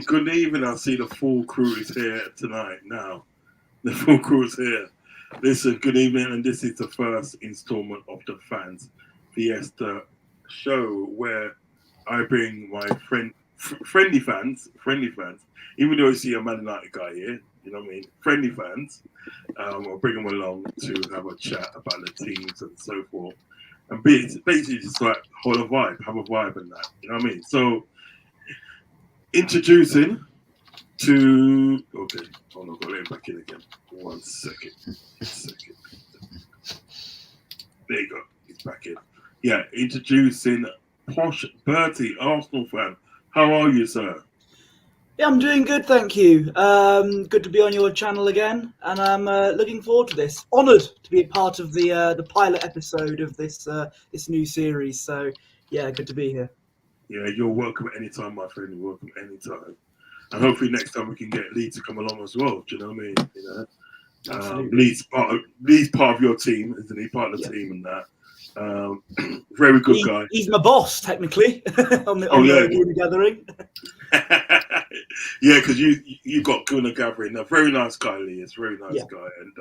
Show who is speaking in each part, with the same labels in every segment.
Speaker 1: Good evening. I see the full crew is here tonight now. The full crew is here. Listen, good evening, and this is the first installment of the Fanz Fiesta show where I bring my friendly fans, even though you see a Man United guy here, you know what I mean, friendly fans, I'll bring them along to have a chat about the teams and so forth. And basically just like have a vibe and that, you know what I mean? So, introducing to hold on, I've got to let him back in again. 1 second. There you go, he's back in. Yeah, introducing Posh Bertie, Arsenal fan. How are you, sir?
Speaker 2: Yeah, I'm doing good, thank you. Good to be on your channel again, and I'm looking forward to this. Honoured to be a part of the pilot episode of this new series. So yeah, good to be here.
Speaker 1: Yeah, you're welcome anytime, my friend. You're welcome anytime. And hopefully next time we can get Lee to come along as well. Do you know what I mean? You know, Lee's part of your team, isn't he? Part of the team and that. Very good guy.
Speaker 2: He's my boss, technically, on the gathering.
Speaker 1: Yeah, because you got Guna Gathering. A very nice guy, Lee. It's a very nice guy, and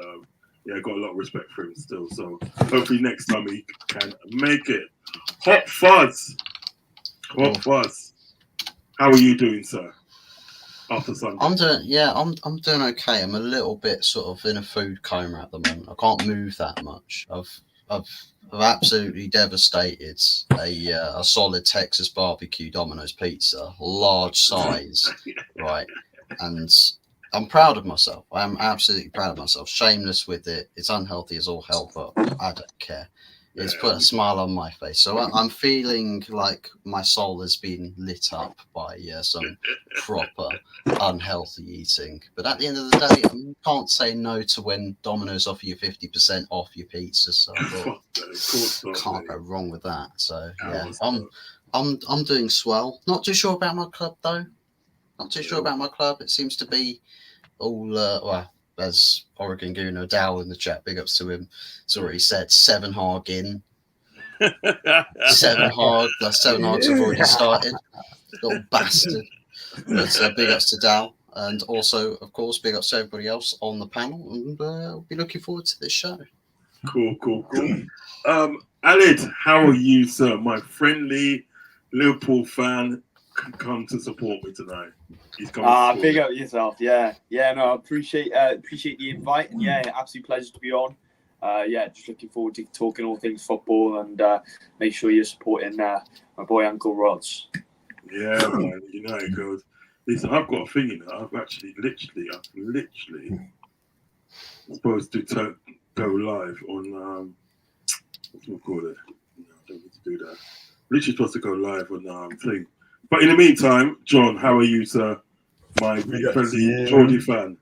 Speaker 1: got a lot of respect for him still. So hopefully next time he can make it. Hot Fuzz. How are you doing, sir? After Sunday,
Speaker 3: I'm doing okay. I'm a little bit sort of in a food coma at the moment. I can't move that much. I've absolutely devastated a solid Texas barbecue Domino's pizza, large size, right? And I'm proud of myself. I am absolutely proud of myself. Shameless with it. It's unhealthy as all hell, but I don't care. It's put a smile on my face. So I'm feeling like my soul has been lit up by some proper unhealthy eating. But at the end of the day, you can't say no to when Domino's offer you 50% off your pizza. So I thought, can't go wrong with that. So yeah, I'm doing swell. Not too sure about my club though. Not too sure about my club. It seems to be all well, as Oregon Gooner Dow in the chat, big ups to him. It's already said 7 hog in. 7 hog. The 7 hogs have already started. Little bastard. But big ups to Dow. And also, of course, big ups to everybody else on the panel. And we'll be looking forward to this show.
Speaker 1: Cool. Alid, how are you, sir? My friendly Liverpool fan come to support me tonight.
Speaker 4: Big up yourself. Yeah. No, I appreciate the invite, and absolute pleasure to be on. Just looking forward to talking all things football, and make sure you're supporting my boy Uncle Rods.
Speaker 1: Yeah, man. You know it goes. Listen, I've got a thing in there. I'm literally supposed to go live on what's it called? No, I don't need to do that. Literally supposed to go live on thing. But in the meantime, John, how are you, sir? My friendly Geordie fan.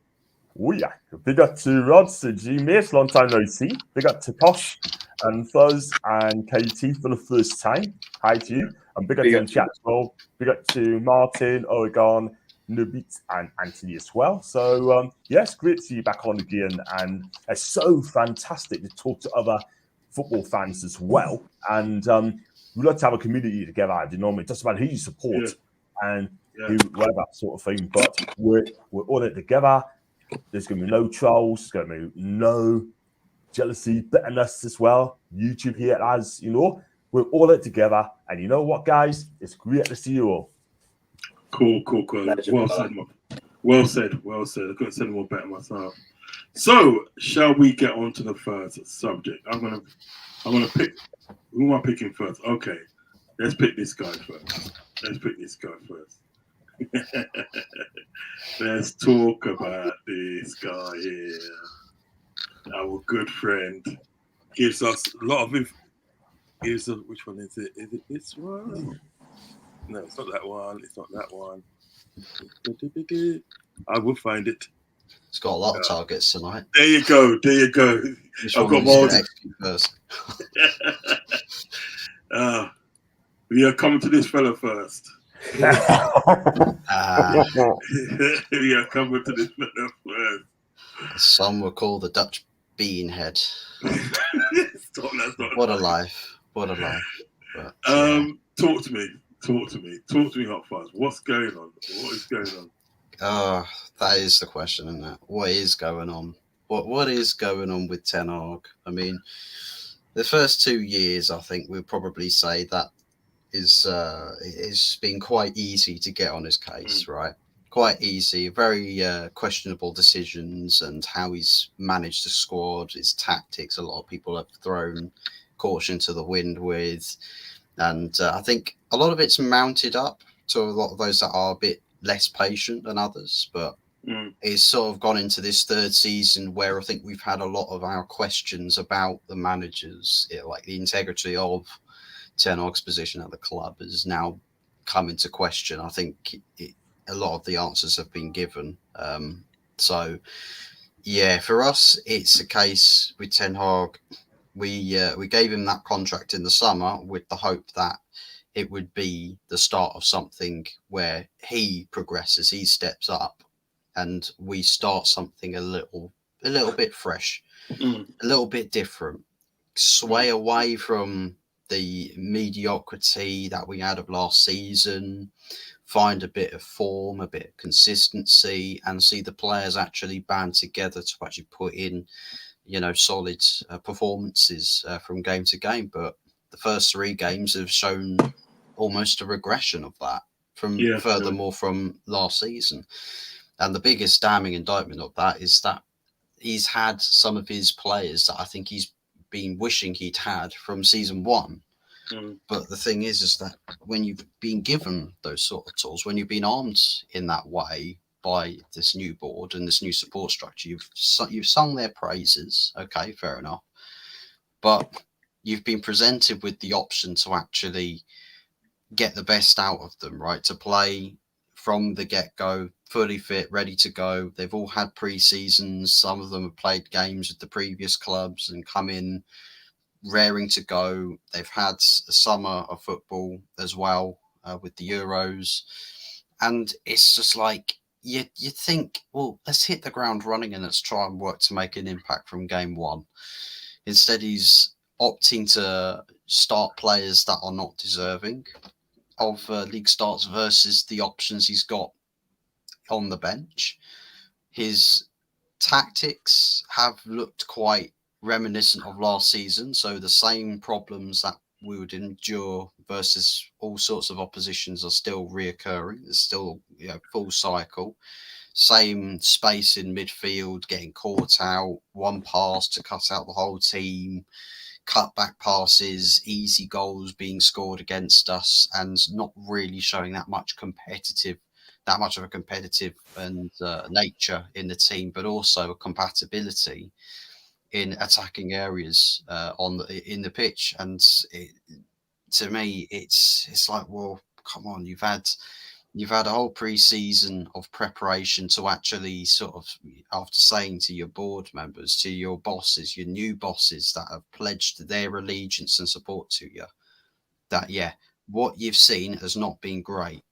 Speaker 5: Oh yeah, big up to Rods, to G Mace, long time no see. Big up to Posh and Fuzz and KT for the first time. Hi to you. And big up to the chat as well. Big up to Martin, Oregon, Nubit and Anthony as well. So yes, great to see you back on again. And it's so fantastic to talk to other football fans as well. And we like to have a community together, you know, just about who you support and whatever sort of thing. But we're all in it together. There's going to be no trolls. There's going to be no jealousy, bitterness as well. YouTube here, as you know, we're all in it together. And you know what, guys? It's great to see you all.
Speaker 1: Cool. Well said. I couldn't say more better myself. So, shall we get on to the first subject? I'm gonna pick. Who am I picking first? Okay, let's pick this guy first. Let's talk about this guy here. Our good friend gives us a lot of info. Which one is it? Is it this one? No, it's not that one. I will find it.
Speaker 3: It's got a lot of targets tonight.
Speaker 1: There you go. I've got more.
Speaker 3: First.
Speaker 1: We are coming to this fella first. We are coming to this fella first.
Speaker 3: Some will call the Dutch beanhead. What a life. But,
Speaker 1: talk to me, Hot Fuzz. What's going on? What is going on?
Speaker 3: That is the question, isn't it? What is going on? What is going on with Ten Hag? I mean, the first 2 years, I think we'll probably say that it's been quite easy to get on his case, right? Quite easy, very questionable decisions and how he's managed the squad, his tactics. A lot of people have thrown caution to the wind with, and I think a lot of it's mounted up to a lot of those that are a bit less patient than others, but it's sort of gone into this third season where I think we've had a lot of our questions about the managers, like the integrity of Ten Hag's position at the club has now come into question. I think a lot of the answers have been given. So, yeah, for us, it's a case with Ten Hag. We gave him that contract in the summer with the hope that it would be the start of something where he progresses, he steps up, and we start something a little bit fresh, a little bit different, sway away from the mediocrity that we had of last season, find a bit of form, a bit of consistency, and see the players actually band together to actually put in, solid performances from game to game. But the first 3 games have shown almost a regression of that furthermore from last season. And the biggest damning indictment of that is that he's had some of his players that I think he's been wishing he'd had from season 1. But the thing is that when you've been given those sort of tools, when you've been armed in that way, by this new board and this new support structure. You've sung their praises. Okay, fair enough. But you've been presented with the option to actually get the best out of them, right? To play from the get-go, fully fit, ready to go. They've all had pre-seasons. Some of them have played games with the previous clubs and come in raring to go. They've had a summer of football as well with the Euros. And it's just like, you think, well, let's hit the ground running and let's try and work to make an impact from game one. Instead, he's opting to start players that are not deserving of league starts versus the options he's got on the bench. His tactics have looked quite reminiscent of last season, so the same problems that we would endure versus all sorts of oppositions are still reoccurring. There's still, full cycle. Same space in midfield, getting caught out, one pass to cut out the whole team, cutback passes, easy goals being scored against us, and not really showing that much of a competitive and nature in the team, but also a compatibility in attacking areas in the pitch. And to me, it's like, well, come on, you've had a whole pre-season of preparation to actually sort of, after saying to your board members, to your bosses, your new bosses that have pledged their allegiance and support to you, that what you've seen has not been great,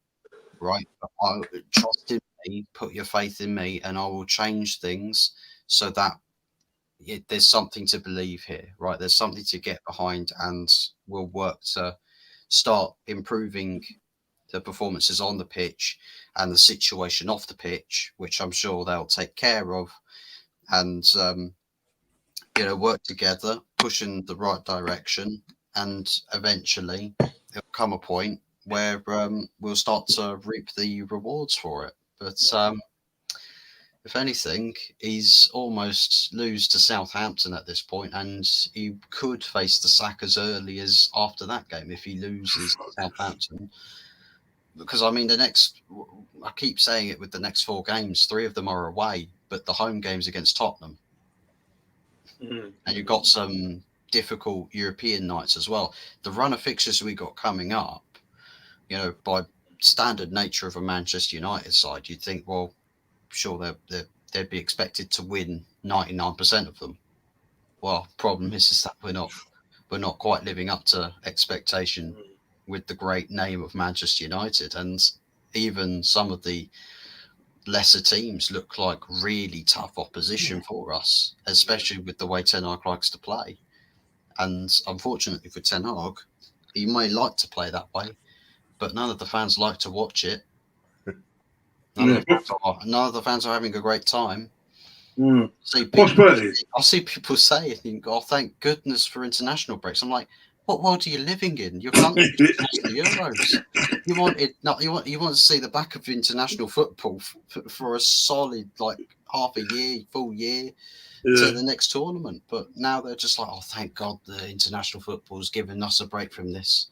Speaker 3: right? But trust in me, put your faith in me, and I will change things so that there's something to believe here, right? There's something to get behind, and we'll work to start improving the performances on the pitch and the situation off the pitch, which I'm sure they'll take care of, and work together, push in the right direction, and eventually there'll come a point where we'll start to reap the rewards for it. But if anything, he's almost lose to Southampton at this point, and he could face the sack as early as after that game if he loses to Southampton. Because, I mean, I keep saying it with the next 4 games, 3 of them are away, but the home game's against Tottenham. Mm-hmm. And you've got some difficult European nights as well. The run of fixtures we got coming up, by standard nature of a Manchester United side, you'd think, well, sure, they'd be expected to win 99% of them. Well, problem is that we're not quite living up to expectation with the great name of Manchester United, and even some of the lesser teams look like really tough opposition for us, especially with the way Ten Hag likes to play. And unfortunately for Ten Hag, he may like to play that way, but none of the fans like to watch it. None of the fans are having a great time. I see people say, "Oh, thank goodness for international breaks." I'm like, what world are you living in? Your country lost the Euros. You want to see the back of international football for a solid half a year, full year to the next tournament. But now they're just like, oh, thank God the international football's given us a break from this.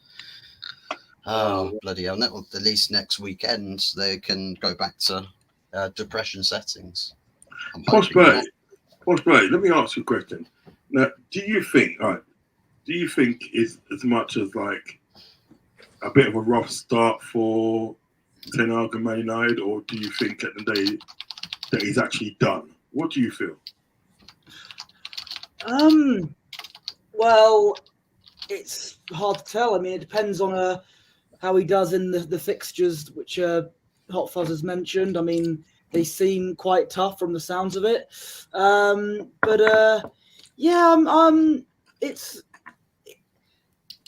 Speaker 3: Oh, bloody hell. At least next weekend they can go back to depression settings.
Speaker 1: Posh Bay, let me ask you a question. Now, do you think it's as much as like a bit of a rough start for Ten Hag and Man United, or do you think at the day that he's actually done? What do you feel?
Speaker 2: Well, it's hard to tell. I mean, it depends on how he does in the fixtures, which Hot Fuzz has mentioned. I mean, they seem quite tough from the sounds of it. It's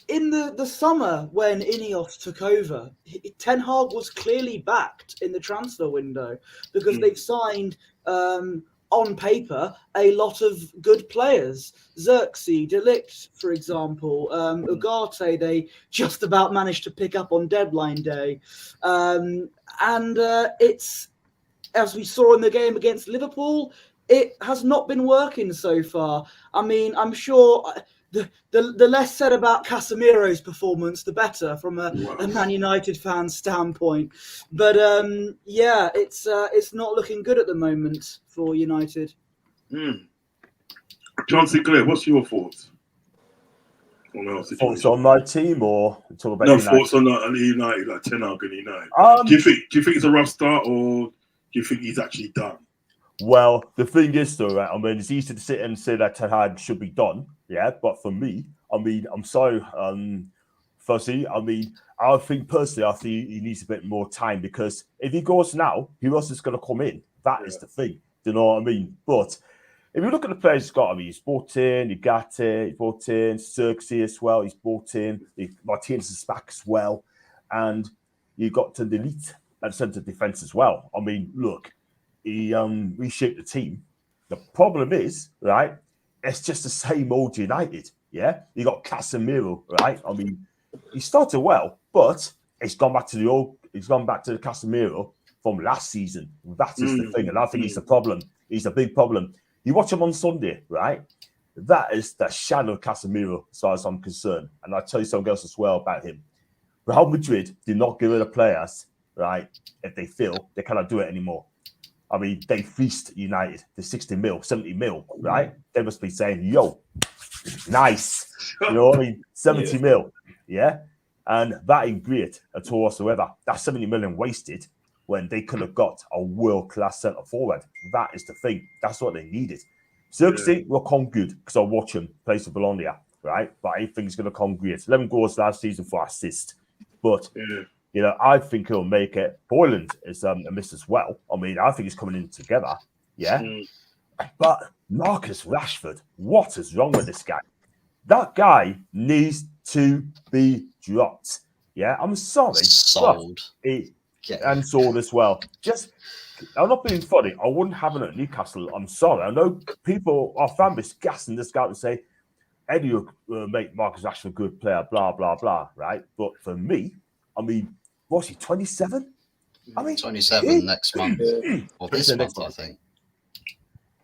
Speaker 2: in the summer when Ineos took over, Ten Hag was clearly backed in the transfer window because they've signed, on paper, a lot of good players. Xerxes, De Ligt, for example, Ugarte, they just about managed to pick up on deadline day. It's, as we saw in the game against Liverpool, it has not been working so far. I mean, I'm sure the less said about Casemiro's performance, the better from a
Speaker 1: Wow.
Speaker 2: Man United fan standpoint. But yeah, it's not looking good at the moment for United.
Speaker 1: John Sinclair, what's your thoughts on our
Speaker 5: Thoughts
Speaker 1: situation?
Speaker 5: on my team or talk about
Speaker 1: No
Speaker 5: United?
Speaker 1: thoughts on the United, like Ten Hag and United.
Speaker 5: Um,
Speaker 1: Do you think it's a rough start, or do you think he's actually done?
Speaker 5: Well, the thing is, though, right? I mean, it's easy to sit and say that Ten Hag should be done, yeah. But for me, I mean, I'm sorry, Fuzzy. I mean, I think he needs a bit more time because if he goes now, who else is going to come in? That is the thing. Do you know what I mean? But if you look at the players he's got, I mean, he's brought in Ugarte, he's brought in Xerxes as well, he's brought in Martinez is back as well, and you got to delete at centre defence as well. I mean, look. He reshaped the team. The problem is, right, it's just the same old United, yeah? You got Casemiro, right? I mean, he started well, but he's gone back to the Casemiro from last season. That is the thing, and I think he's the problem. He's a big problem. You watch him on Sunday, right? That is the shadow of Casemiro, as far as I'm concerned. And I'll tell you something else as well about him. Real Madrid did not give it the players, right, if they feel they cannot do it anymore. I mean, they fleeced United to 60 mil, 70 mil, right? They must be saying, yo, nice. You know what I mean? 70 mil, yeah? And that ain't great at all whatsoever. That's 70 million wasted when they could have got a world-class centre forward. That is the thing. That's what they needed. Xerxes will come good because I watch him play for Bologna, right? But I think he's going to come great. 11 goals last season for assist. But... you know, I think he'll make it. Boyland is a miss as well. I mean, I think he's coming in together. Yeah. But Marcus Rashford, what is wrong with this guy? That guy needs to be dropped. Yeah. I'm sorry.
Speaker 3: Sold.
Speaker 5: And sold as well. I'm not being funny. I wouldn't have him at Newcastle. I'm sorry. I know people, our fan base, gassing this guy and say, Eddie will make Marcus Rashford a good player, blah, blah, blah. Right. But for me, I mean, what's he, 27? I mean,
Speaker 3: 27 next month. Or this month, I think.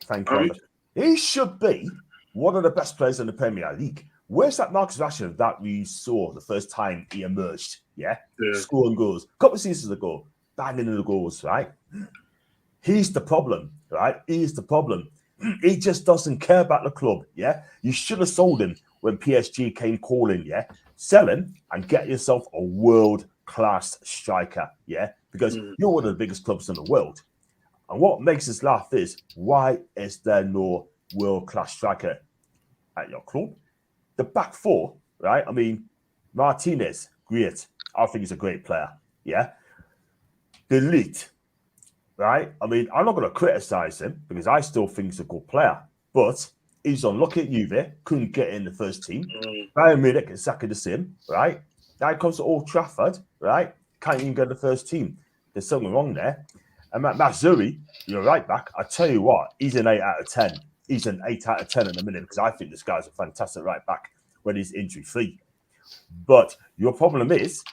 Speaker 5: Thank you. He should be one of the best players in the Premier League. Where's that Marcus Rashford that we saw the first time he emerged? Yeah? Scoring goals. A couple of seasons ago, banging in the goals, right? He's the problem, right? He is the problem. He just doesn't care about the club, yeah? You should have sold him when PSG came calling, yeah? Sell him and get yourself a world-class striker, yeah? Because you're one of the biggest clubs in the world. And what makes us laugh is, why is there no world-class striker at your club? The back four, right? I mean, Martinez, great. I think he's a great player, yeah? Delete, right? I mean, I'm not going to criticize him because I still think he's a good player. But he's unlucky at Juve, couldn't get in the first team. Bayern Munich is exactly the same, right? Now he comes to Old Trafford, right? Can't even get the first team. There's something wrong there. And Mazzuri, you're right back. I tell you what, he's an 8 out of 10. He's an 8 out of 10 in a minute because I think this guy's a fantastic right back when he's injury-free. But your problem is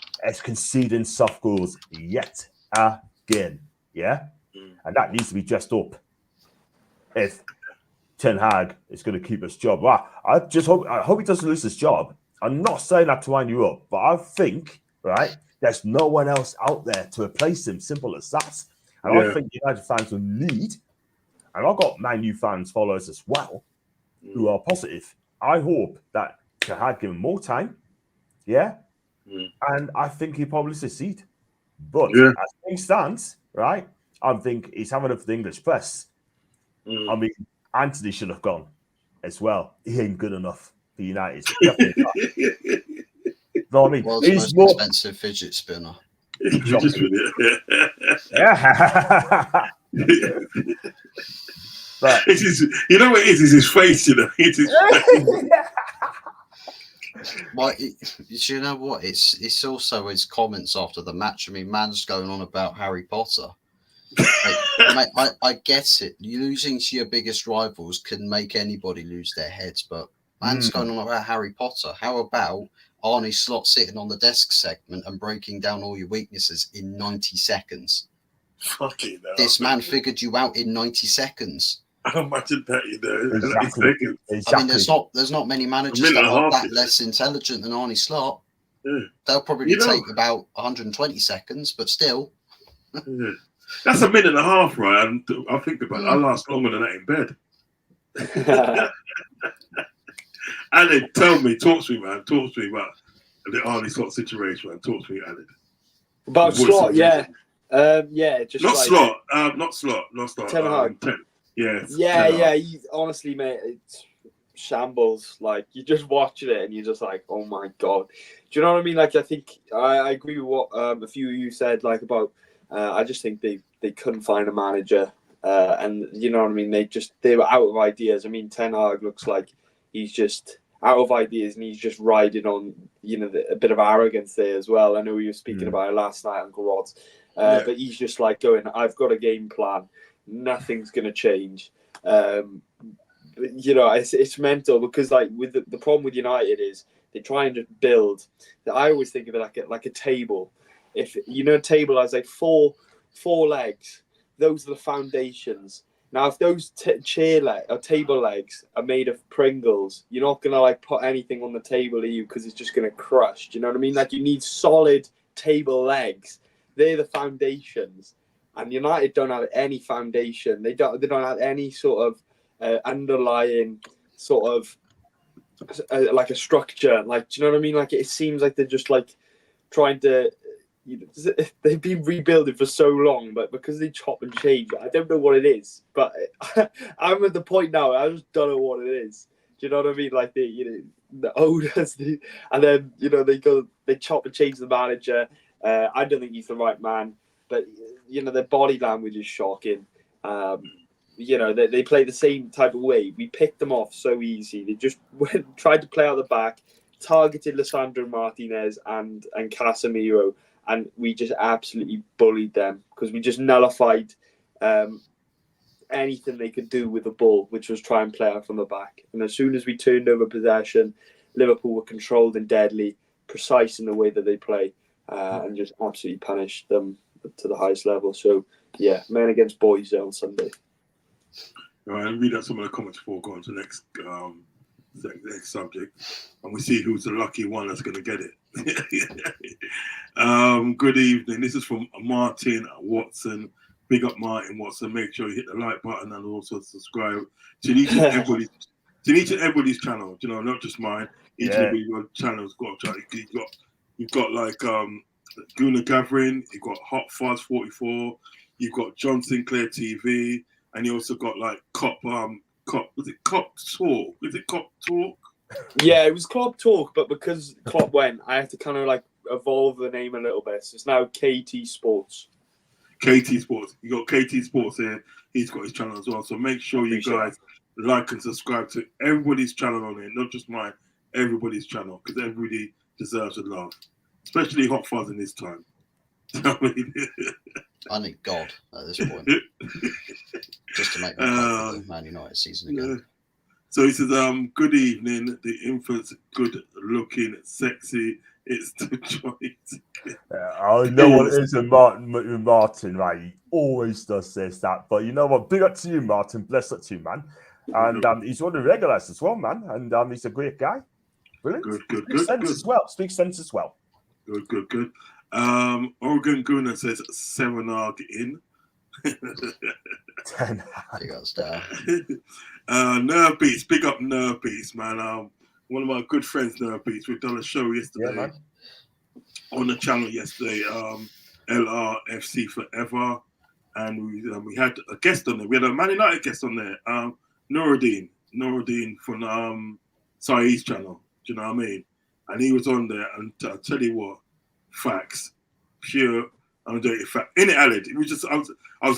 Speaker 5: conceding soft goals yet again, yeah? And that needs to be dressed up. If Ten Hag is going to keep his job. Well, I hope he doesn't lose his job. I'm not saying that to wind you up, but I think, right, there's no one else out there to replace him. Simple as that. And I think United fans will need, and I've got Man U fans, followers as well, who are positive. I hope that Ten Hag give him more time, yeah? And I think he'll probably succeed. But as things stands, right, I think he's having it for the English press. I mean, Anthony should have gone as well. He ain't good enough for United. Definitely not. You know what I mean?
Speaker 3: World's most expensive fidget spinner.
Speaker 5: Yeah. But
Speaker 1: it's his, you know what it is? It's his face, you know. It's his face.
Speaker 3: Well, you know what? It's also his comments after the match. I mean, man's going on about Harry Potter. Mate, I get it. Losing to your biggest rivals can make anybody lose their heads, but man's going on about Harry Potter. How about Arnie Slot sitting on the desk segment and breaking down all your weaknesses in 90 seconds?
Speaker 1: Fucking hell.
Speaker 3: This man figured you out in 90 seconds.
Speaker 1: Imagine that, you know.
Speaker 5: Exactly.
Speaker 1: Seconds.
Speaker 3: I mean, there's not many managers
Speaker 1: minute
Speaker 3: that
Speaker 1: and a
Speaker 3: are
Speaker 1: half,
Speaker 3: that
Speaker 1: isn't it?
Speaker 3: less intelligent than Arnie Slot.
Speaker 1: Yeah.
Speaker 3: They'll probably
Speaker 1: You know-
Speaker 3: take about 120 seconds, but still.
Speaker 1: Yeah. That's a minute and a half, right? And I think about it. I last longer than that in bed. Alan, talk to me, man. Talk to me about the Arnie Slot situation, man. Talk to me, Alan.
Speaker 4: About
Speaker 1: The voice
Speaker 4: Slot,
Speaker 1: of
Speaker 4: yeah.
Speaker 1: reason.
Speaker 4: Just
Speaker 1: Not
Speaker 4: like,
Speaker 1: Slot. Not Slot.
Speaker 4: Ten Hag.
Speaker 1: Yes.
Speaker 4: Yeah,
Speaker 1: Ten Hag.
Speaker 4: honestly, mate, it's shambles. Like, you're just watching it and you're just like, oh my God. Do you know what I mean? Like, I think I agree with what a few of you said, like, about, I just think they couldn't find a manager. And you know what I mean? They were out of ideas. I mean, Ten Hag looks like he's just out of ideas and he's just riding on, you know, a bit of arrogance there as well. I know you were speaking about it last night, Uncle Rod. But he's just like going, I've got a game plan. Nothing's going to change. You know, it's mental because, like, with the problem with United is they try and just build. I always think of it like a table. If you know, a table has like four legs. Those are the foundations. Now, if those table legs are made of Pringles, you're not gonna like put anything on the table, are you? Because it's just gonna crush. Do you know what I mean? Like, you need solid table legs. They're the foundations. And United don't have any foundation. They don't have any sort of underlying sort of like a structure. Like, do you know what I mean? Like, it seems like they're just like trying to. They've been rebuilding for so long, but because they chop and change, I don't know what it is. But I'm at the point now. I just don't know what it is. Do you know what I mean? Like, the owners, and then they chop and change the manager. I don't think he's the right man. But, you know, their body language is shocking. You know, they play the same type of way. We picked them off so easy. They just tried to play out the back, targeted Lisandro Martinez and Casemiro, and we just absolutely bullied them because we just nullified anything they could do with the ball, which was try and play out from the back. And as soon as we turned over possession, Liverpool were controlled and deadly, precise in the way that they play, and just absolutely punished them to the highest level. So, yeah, men against boys on Sunday.
Speaker 1: All right, and read out some of the comments before we go on to the next subject. And we see who's the lucky one that's going to get it. Good evening. This is from Martin Watson. Big up Martin Watson. Make sure you hit the like button and also subscribe to each and everybody's channel. You know, not just mine. Each and every channel's got a channel. You've got like Guna Gathering, you've got Hot Fuzz 44, you've got John Sinclair TV, and you also got like Cop Talk? Is it Cop Talk?
Speaker 4: Yeah, it was Klopp Talk, but because Klopp went, I had to kind of like evolve the name a little bit. So it's now KT Sports.
Speaker 1: KT Sports. You got KT Sports here. He's got his channel as well. So make sure you guys like and subscribe to everybody's channel on here, not just mine, everybody's channel, because everybody deserves the love. Especially Hot Fuzz in this time.
Speaker 3: I need God at this point. Just to make me happy with the Man United season again.
Speaker 1: So he says, good evening. The infant's good looking, sexy. It's the choice.
Speaker 5: I know what it is with Martin, right? He always does this, that. But you know what? Big up to you, Martin. Bless up to you, man. And he's one of the regulars as well, man. And he's a great guy. Brilliant.
Speaker 1: Good.
Speaker 5: Speaks sense as well.
Speaker 1: Good. Oregon Guna says Serenag in.
Speaker 3: Big up star.
Speaker 1: Nerve Beats, big up Nerve Beats, man. One of my good friends, Nerve Beats, we've done a show yesterday on the channel yesterday, LRFC Forever, and we had a guest on there. We had a Man United guest on there, Noureddin from Saeed's channel. Do you know what I mean? And he was on there, and I'll tell you what, facts, pure, undirty fact. In it, Aled, it was just I was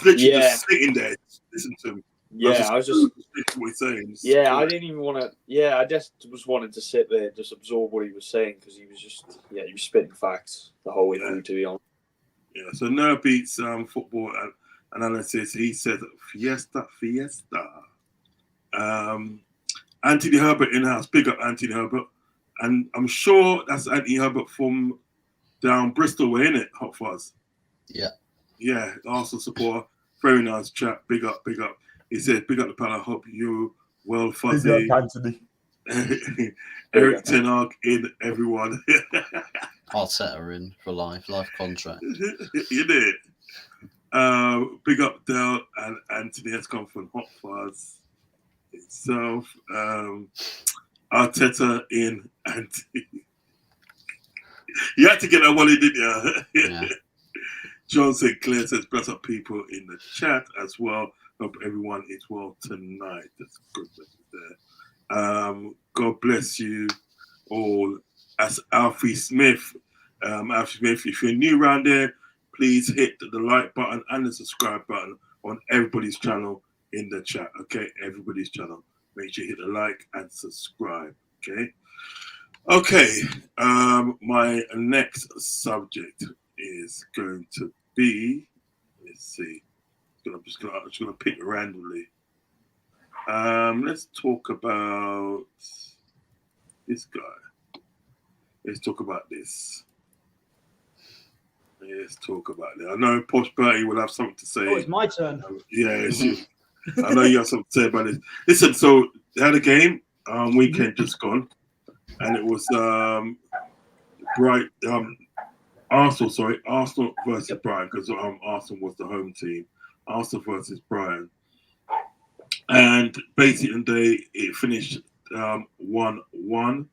Speaker 1: literally just sitting there, listening to him.
Speaker 4: I was just
Speaker 1: what he's saying.
Speaker 4: I didn't even want to. Yeah, I just was wanting to sit there and just absorb what he was saying because he was just he was spitting facts the whole way through. To be honest.
Speaker 1: Yeah. So Nerve Beats football analysis. He said Fiesta. Anthony Herbert in house. Big up Anthony Herbert. And I'm sure that's Anthony Herbert from down Bristol way, innit? Hot Fuzz.
Speaker 3: Yeah.
Speaker 1: Yeah, Arsenal supporter. Very nice chap. Big up. He said, big up the panel. I hope you well,
Speaker 5: Big
Speaker 1: Fuzzy.
Speaker 5: up, Anthony.
Speaker 1: Eric Ten Hag in, everyone.
Speaker 3: Arteta in for life contract.
Speaker 1: You did. Big up Dell and Anthony has come from Hot Fuzz itself. Arteta in Anthony. You had to get that one in, didn't you?
Speaker 3: Yeah.
Speaker 1: John Sinclair says, bless up people in the chat as well. Hope everyone is well tonight. That's a good message there. God bless you all. As Alfie Smith. Alfie Smith, if you're new around there, please hit the like button and the subscribe button on everybody's channel in the chat. Okay, everybody's channel. Make sure you hit the like and subscribe. Okay. My next subject is going to be, let's see. I'm just gonna pick randomly. Let's talk about this guy. Let's talk about this. Let's talk about it. I know Posh Bertie will have something to say.
Speaker 2: Oh, it's my turn.
Speaker 1: Yeah, it's you. I know you have something to say about it. Listen, so they had a game weekend just gone, and it was Arsenal versus Brighton, because Arsenal was the home team. Arsenal versus Brighton, and basically it finished 1-1.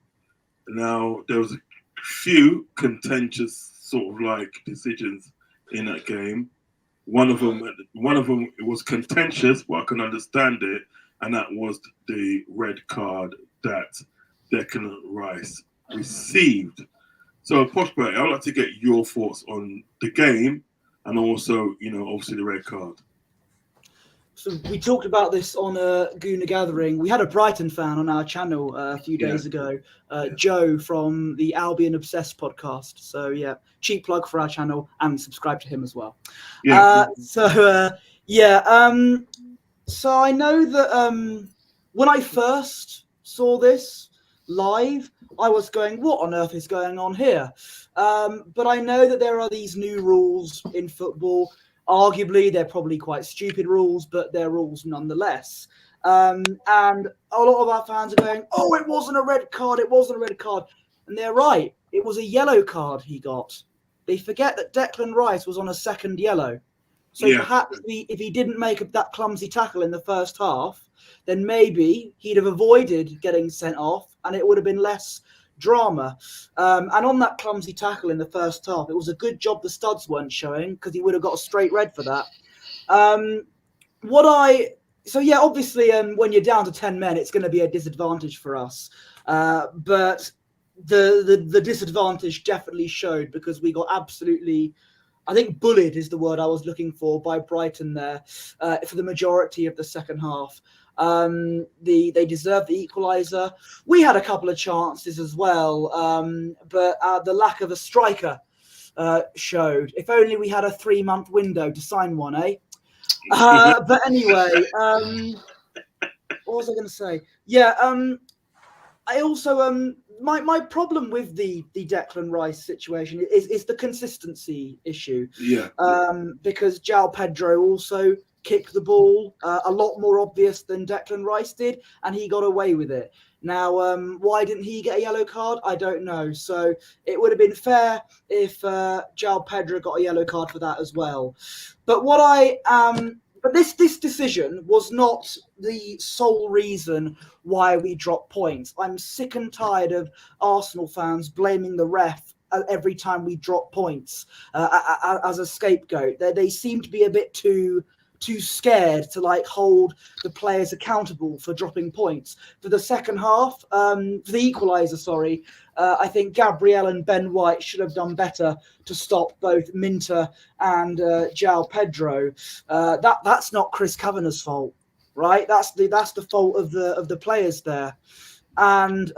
Speaker 1: Now there was a few contentious sort of like decisions in that game. One of them it was contentious, but I can understand it, and that was the red card that Declan Rice received. So, Posh Bertie, I'd like to get your thoughts on the game and also, obviously the red card.
Speaker 2: So we talked about this on a Gooner Gathering. We had a Brighton fan on our channel a few days ago, Joe from the Albion Obsessed podcast. So yeah, cheap plug for our channel, and subscribe to him as well.
Speaker 1: Yeah.
Speaker 2: So I know that when I first saw this live, I was going, what on earth is going on here? But I know that there are these new rules in football. Arguably, they're probably quite stupid rules, but they're rules nonetheless. And a lot of our fans are going, oh, it wasn't a red card. It wasn't a red card. And they're right. It was a yellow card he got. They forget that Declan Rice was on a second yellow. So perhaps if he didn't make that clumsy tackle in the first half, then maybe he'd have avoided getting sent off and it would have been less drama. And on that clumsy tackle in the first half, it was a good job the studs weren't showing, because he would have got a straight red for that. Obviously, when you're down to 10 men, it's going to be a disadvantage for us. But the disadvantage definitely showed, because we got absolutely, I think bullied is the word I was looking for, by Brighton there for the majority of the second half. They deserved the equaliser. We had a couple of chances as well, but the lack of a striker showed. If only we had a 3-month window to sign one, eh? But anyway, what was I going to say? Yeah, I also my problem with the Declan Rice situation is the consistency issue. Yeah. Because João Pedro also kicked the ball a lot more obvious than Declan Rice did, and he got away with it. Now, why didn't he get a yellow card? I don't know. So it would have been fair if João Pedro got a yellow card for that as well. But this decision was not the sole reason why we dropped points. I'm sick and tired of Arsenal fans blaming the ref every time we drop points as a scapegoat. They seem to be a bit too scared to hold the players accountable for dropping points. For the second half, for the equaliser, I think Gabriel and Ben White should have done better to stop both Minter and João Pedro. That's not Chris Kavanagh's fault, right? That's the fault of the players there. And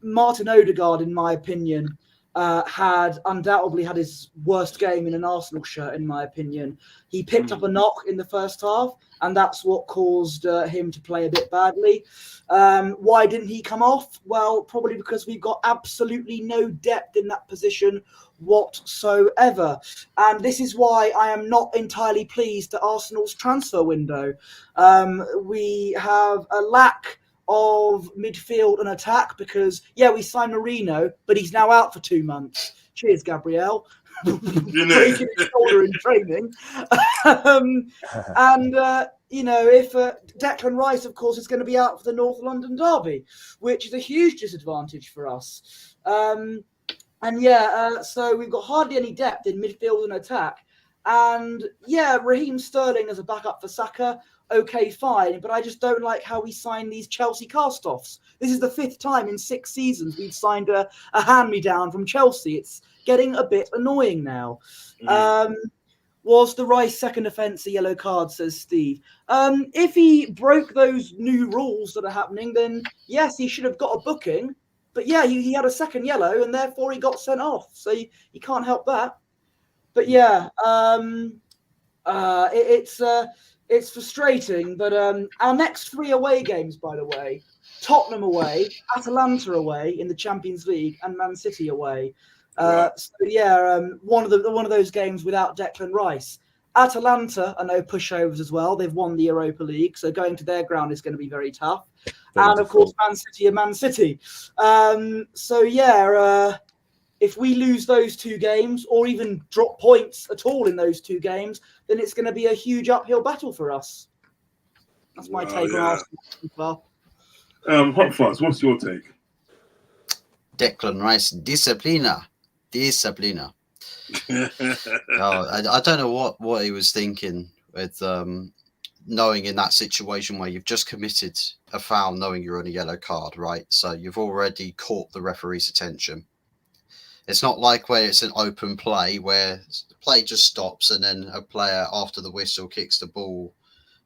Speaker 2: Martin Odegaard, in my opinion, had undoubtedly had his worst game in an Arsenal shirt, in my opinion. He picked up a knock in the first half, and that's what caused him to play a bit badly. Why didn't he come off? Well, probably because we've got absolutely no depth in that position whatsoever. And this is why I am not entirely pleased at Arsenal's transfer window. We have a lack of midfield and attack because, we signed Marino, but he's now out for 2 months. Cheers, Gabriel. Breaking his shoulder in training. If Declan Rice, of course, is going to be out for the North London derby, which is a huge disadvantage for us. So we've got hardly any depth in midfield and attack. And Raheem Sterling as a backup for Saka, okay, fine. But I just don't like how we sign these Chelsea cast-offs. This is the 5th time in 6 seasons we've signed a hand-me-down from Chelsea. It's getting a bit annoying now. Was the Rice second offence a yellow card, says Steve. If he broke those new rules that are happening, then yes, he should have got a booking. But he had a second yellow, and therefore he got sent off. So you can't help that. But it's frustrating. But our next 3 away games, by the way, Tottenham away, Atalanta away in the Champions League, and Man City away. One of those games without Declan Rice. Atalanta are no pushovers as well. They've won the Europa League, so going to their ground is going to be very tough. And of course, Man City are Man City. If we lose those 2 games, or even drop points at all in those 2 games, then it's going to be a huge uphill battle for us. That's my take on Arsenal so far.
Speaker 1: Hot Fuzz, what's your take?
Speaker 3: Declan Rice, disciplina. I don't know what he was thinking with knowing in that situation where you've just committed a foul, knowing you're on a yellow card, right? So you've already caught the referee's attention. It's not like where it's an open play where the play just stops and then a player after the whistle kicks the ball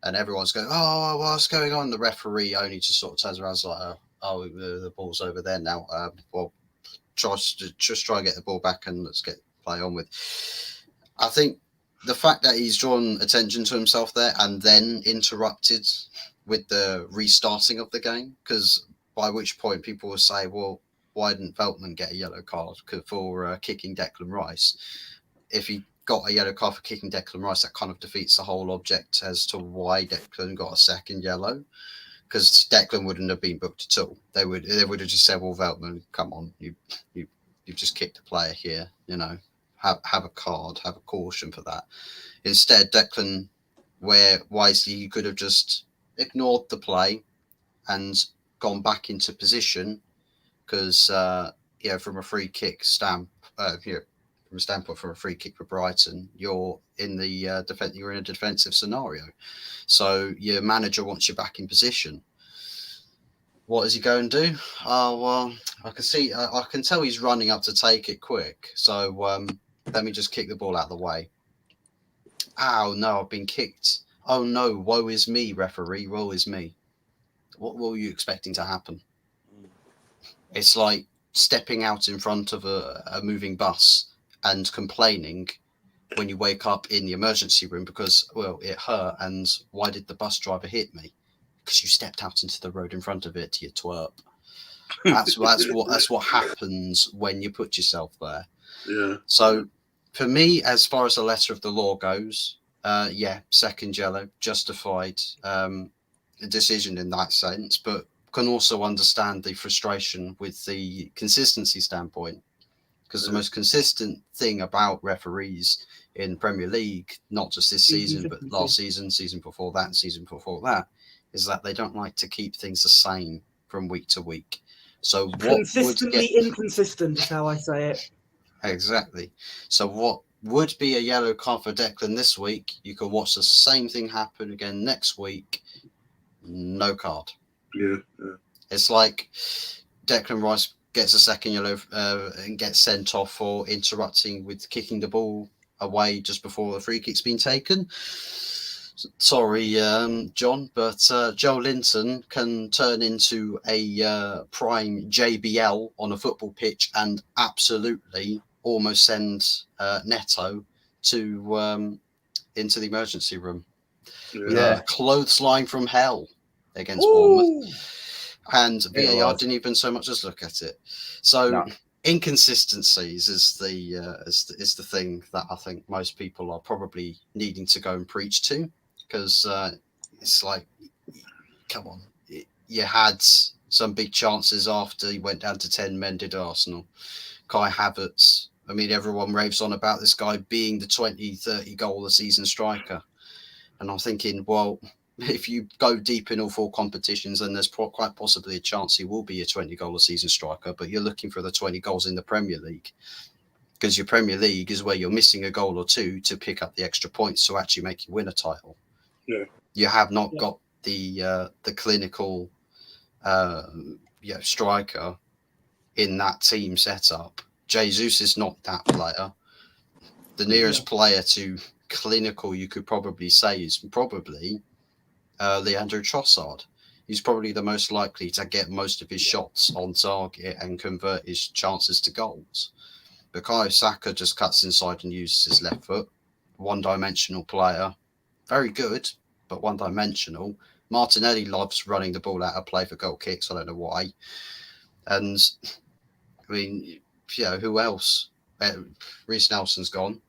Speaker 3: and everyone's going, oh, what's going on? The referee only just sort of turns around and is like, oh, the ball's over there now. Just try and get the ball back and let's get play on with. I think the fact that he's drawn attention to himself there and then interrupted with the restarting of the game, because by which point people will say, well, why didn't Veltman get a yellow card for kicking Declan Rice? If he got a yellow card for kicking Declan Rice, that kind of defeats the whole object as to why Declan got a second yellow, because Declan wouldn't have been booked at all. They would have just said, well, Veltman, come on, you've just kicked a player here, have a card, have a caution for that. Instead, Declan, where wisely he could have just ignored the play and gone back into position, because from a free kick from a standpoint from a free kick for Brighton, you're in the you're in a defensive scenario, so your manager wants you back in position. What does he go and do? Oh well, I can tell he's running up to take it quick. So let me just kick the ball out of the way. Ow, no, I've been kicked. Oh no, woe is me, referee, woe is me. What were you expecting to happen? It's like stepping out in front of a moving bus and complaining when you wake up in the emergency room because, well, it hurt. And why did the bus driver hit me? Because you stepped out into the road in front of it, you twerp. That's what happens when you put yourself there.
Speaker 1: Yeah.
Speaker 3: So for me, as far as the letter of the law goes, second yellow, justified decision in that sense, but can also understand the frustration with the consistency standpoint, because the most consistent thing about referees in Premier League, not just this season, but last season, season before that, and season before that, is that they don't like to keep things the same from week to week. So
Speaker 2: consistently inconsistent is how I say it.
Speaker 3: Exactly. So what would be a yellow card for Declan this week, you could watch the same thing happen again next week, no card.
Speaker 1: Yeah.
Speaker 3: It's like Declan Rice gets a second yellow and gets sent off for interrupting with kicking the ball away just before the free kick's been taken. Sorry, John, but Joe Linton can turn into a prime JBL on a football pitch and absolutely almost send Neto to into the emergency room with a clothesline from hell against Bournemouth, and VAR didn't even so much as look at it. So inconsistencies is the thing that I think most people are probably needing to go and preach to, because it's like, come on, you had some big chances after he went down to 10 men, did Arsenal. Kai Havertz, I mean, everyone raves on about this guy being the 20, 30 goal a season striker. And I'm thinking, well, if you go deep in all 4 competitions, then there's quite possibly a chance he will be a 20 goal a season striker, but you're looking for the 20 goals in the Premier League, because your Premier League is where you're missing a goal or 2 to pick up the extra points to actually make you win a title.
Speaker 1: Yeah.
Speaker 3: You have not got the clinical striker in that team setup. Jesus is not that player. The nearest player to clinical you could probably say is probably Leandro Trossard. He's probably the most likely to get most of his shots on target and convert his chances to goals. Bukayo Saka just cuts inside and uses his left foot. One-dimensional player. Very good, but one-dimensional. Martinelli loves running the ball out of play for goal kicks. I don't know why. And, I mean, who else? Reece Nelson's gone.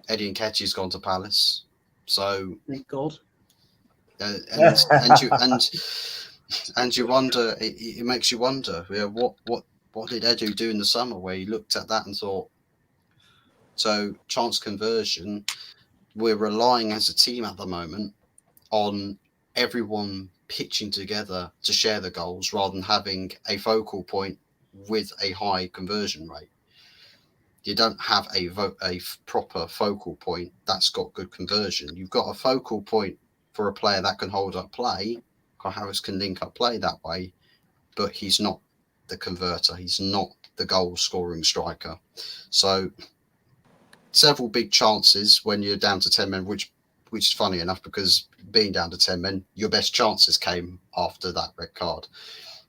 Speaker 3: Eddie Nketiah's gone to Palace. So,
Speaker 2: thank God.
Speaker 3: And you wonder. It makes you wonder. What did Edu do in the summer, where he looked at that and thought, so chance conversion, we're relying as a team at the moment on everyone pitching together to share the goals rather than having a focal point with a high conversion rate. You don't have a proper focal point that's got good conversion. You've got a focal point for a player that can hold up play. Kai Havertz can link up play that way, but he's not the converter. He's not the goal scoring striker. So several big chances when you're down to 10 men, which is funny enough, because being down to 10 men, your best chances came after that red card.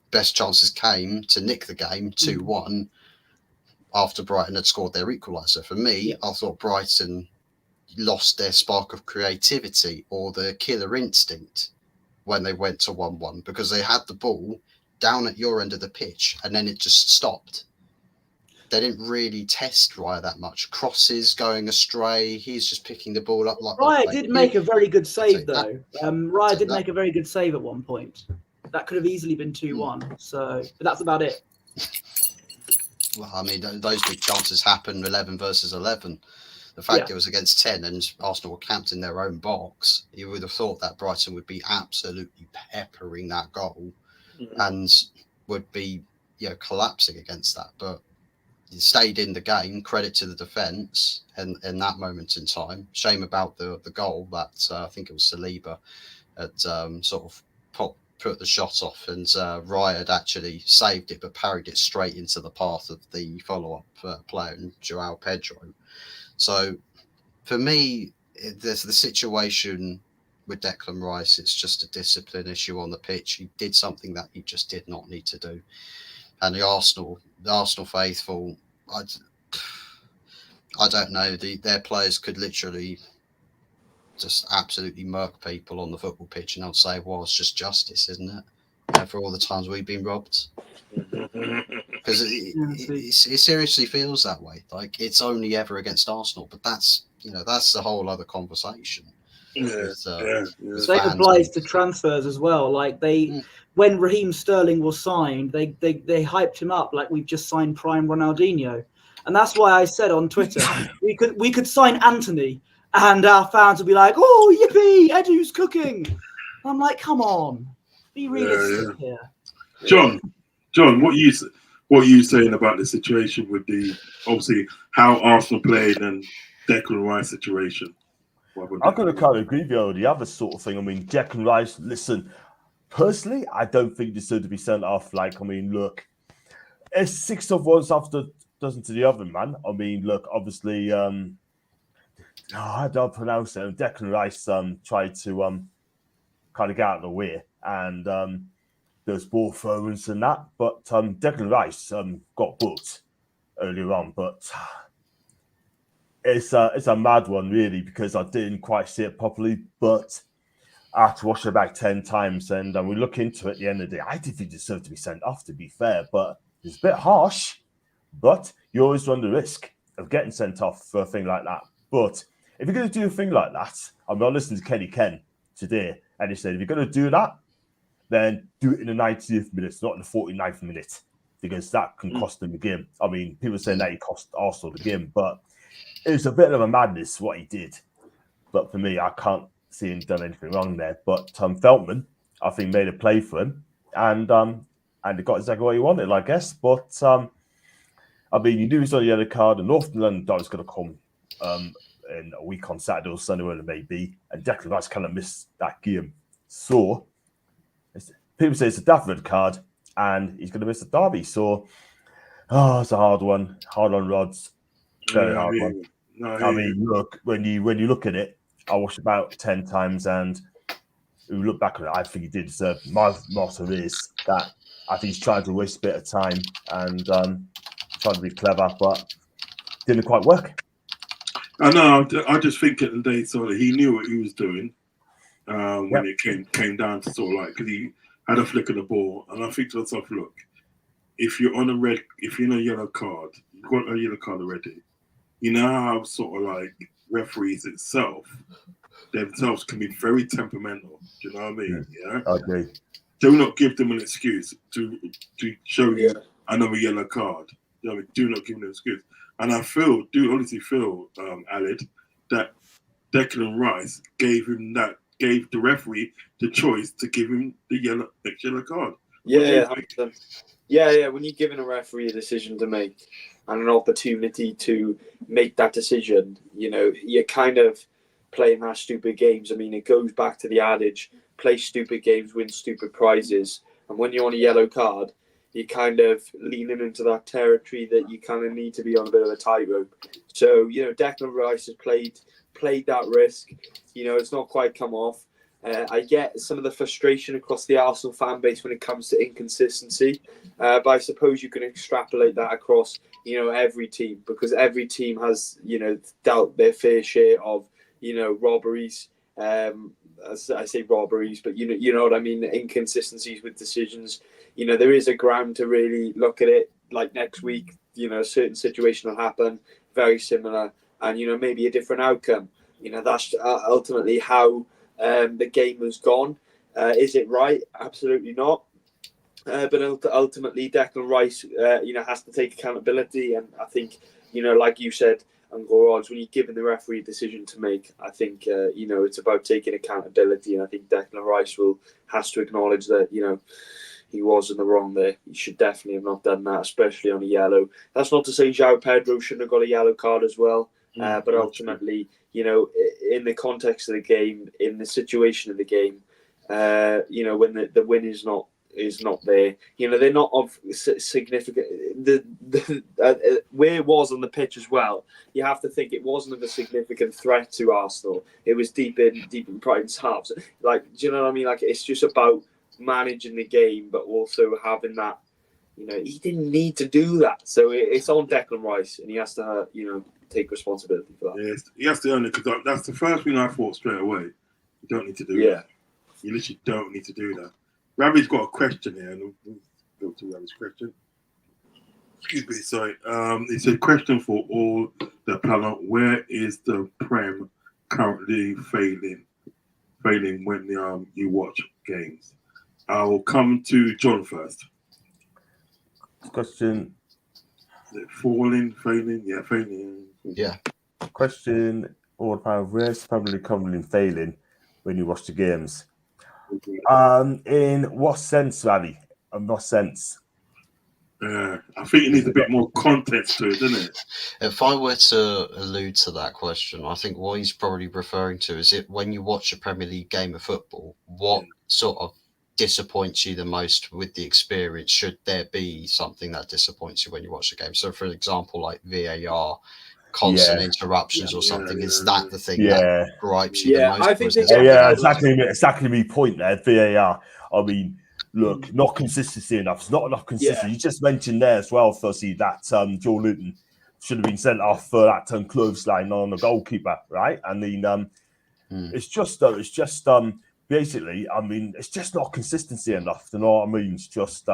Speaker 3: Best chances came to nick the game 2-1 after Brighton had scored their equaliser. For me, I thought Brighton lost their spark of creativity or their killer instinct when they went to 1-1, because they had the ball down at your end of the pitch and then it just stopped. They didn't really test Raya that much. Crosses going astray. He's just picking the ball up like
Speaker 2: Raya did make a very good save, though. Raya did make a very good save at one point. That could have easily been 2-1. So, but that's about it.
Speaker 3: Well, I mean, those big chances happen 11 versus 11. The fact it was against 10 and Arsenal were camped in their own box, you would have thought that Brighton would be absolutely peppering that goal and would be collapsing against that. But he stayed in the game, credit to the defence and in that moment in time. Shame about the goal that I think it was Saliba had sort of put the shot off, and Raya had actually saved it but parried it straight into the path of the follow-up player, Joao Pedro. So for me, there's the situation with Declan Rice. It's just a discipline issue on the pitch. He did something that he just did not need to do. And the Arsenal faithful, I don't know. Their players could literally just absolutely murk people on the football pitch, and I'd say, well, it's just justice, isn't it? For all the times we've been robbed. Because it seriously feels that way. Like it's only ever against Arsenal, but that's the whole other conversation.
Speaker 2: Same applies to transfers as well. Like when Raheem Sterling was signed, they hyped him up like we've just signed prime Ronaldinho, and that's why I said on Twitter we could sign Anthony, and our fans would be like, "Oh, yippee! Edu's cooking." I'm like, "Come on, be realistic here."
Speaker 1: John, what are you saying about the situation with obviously how Arsenal played and Declan Rice situation?
Speaker 5: I'm going to kind of agree with you on the other sort of thing. I mean, Declan Rice, listen, personally, I don't think he deserved to be sent off. Like, I mean, look, it's 6 of one after dozen to the other, man. I mean, look, obviously, I don't pronounce it. Declan Rice tried to kind of get out of the way, and there's ball throws and that. But Declan Rice got booked earlier on, but it's a mad one really because I didn't quite see it properly, but I had to watch it about 10 times, and we look into it at the end of the day. I did think he deserved to be sent off, to be fair, but it's a bit harsh. But you always run the risk of getting sent off for a thing like that. But if you're going to do a thing like that, I'm listening to Kenny Ken today, and he said, if you're going to do that, then do it in the 90th minute, not in the 49th minute, because that can cost them the game. I mean, people saying that he cost Arsenal the game, but it's a bit of a madness what he did. But for me, I can't see him done anything wrong there. But Feltman, I think, made a play for him, and he got exactly what he wanted, I guess. But I mean, you knew he saw the yellow card, and North London was going to come in a week on Saturday or Sunday, whatever it may be, and Declan Rice kind of missed that game. So people say it's a Dafford card, and he's going to miss the derby. So, it's a hard one. Hard on Rods. Very hard one. I mean, look, when you look at it, I watched about 10 times, and we look back at it, I think he did deserve. My motto is that I think he's trying to waste a bit of time and trying to be clever, but didn't quite work.
Speaker 1: I know. I just think at the day, sort of, he knew what he was doing when it came down to sort of like, because he had a flick of the ball, and I think to myself, look, if you're in a yellow card, you've got a yellow card already. You know how sort of like referees themselves can be very temperamental. Do you know what I mean? Yeah.
Speaker 5: I agree.
Speaker 1: Do not give them an excuse to show you another yellow card. You know what I mean? Do not give them an excuse. And I honestly feel, Alid, that Declan Rice gave the referee the choice to give him the next yellow card.
Speaker 4: Yeah. When you're giving a referee a decision to make and an opportunity to make that decision, you're kind of playing that stupid games. I mean, it goes back to the adage, play stupid games, win stupid prizes. And when you're on a yellow card, you're kind of leaning into that territory that you kind of need to be on a bit of a tightrope. So, Declan Rice has played that risk. It's not quite come off. I get some of the frustration across the Arsenal fan base when it comes to inconsistency, but I suppose you can extrapolate that across, every team, because every team has, dealt their fair share of, robberies. As I say robberies, but you know what I mean, inconsistencies with decisions. There is a ground to really look at it. Like next week, a certain situation will happen, very similar, and maybe a different outcome. That's ultimately how the game has gone. Is it right? Absolutely not. But ultimately, Declan Rice, has to take accountability, and I think, like you said, Uncle Rods, when you're giving the referee a decision to make, I think it's about taking accountability, and I think Declan Rice has to acknowledge that he was in the wrong there. He should definitely have not done that, especially on a yellow. That's not to say João Pedro shouldn't have got a yellow card as well, but ultimately, in the context of the game, in the situation of the game, when the win is not there, they're not of significant. Where it was on the pitch as well, you have to think it wasn't of a significant threat to Arsenal. It was deep in Brighton's halves. Like, do you know what I mean? Like, it's just about managing the game, but also having that. He didn't need to do that, so it's on Declan Rice, and he has to, take responsibility for that.
Speaker 1: Yes, he has to own it, because that's the first thing I thought straight away. You don't need to do that. You literally don't need to do that. Ravi's got a question here, and we'll go to Ravi's question. Excuse me, sorry. It's a question for all the panel. Where is the Prem currently failing when you watch games? I will come to John first.
Speaker 5: Question.
Speaker 1: Is it failing? Yeah, failing.
Speaker 3: Yeah.
Speaker 5: Question all about where's probably currently failing when you watch the games. In what sense, Ravi? In what sense?
Speaker 1: I think it needs a bit more context to it, doesn't it?
Speaker 3: If I were to allude to that question, I think what he's probably referring to is it when you watch a Premier League game of football, what sort of disappoints you the most with the experience? Should there be something that disappoints you when you watch the game? So, for example, like VAR, constant
Speaker 5: Yeah.
Speaker 3: interruptions or something. Is that the thing
Speaker 5: Yeah.
Speaker 3: that gripes you the
Speaker 4: Yeah,
Speaker 3: most?
Speaker 4: I
Speaker 3: or
Speaker 4: think
Speaker 3: is
Speaker 4: they
Speaker 3: there
Speaker 4: get
Speaker 3: something
Speaker 5: Yeah,
Speaker 3: else?
Speaker 5: exactly my point there. VAR. I mean, look, not consistency enough. It's not enough consistency.
Speaker 4: Yeah.
Speaker 5: You just mentioned there as well, Fuzzy, that Joe Luton should have been sent off for that clothesline on the goalkeeper, right? I mean, it's just basically, I mean, it's just not consistency enough. You know what I mean? It's just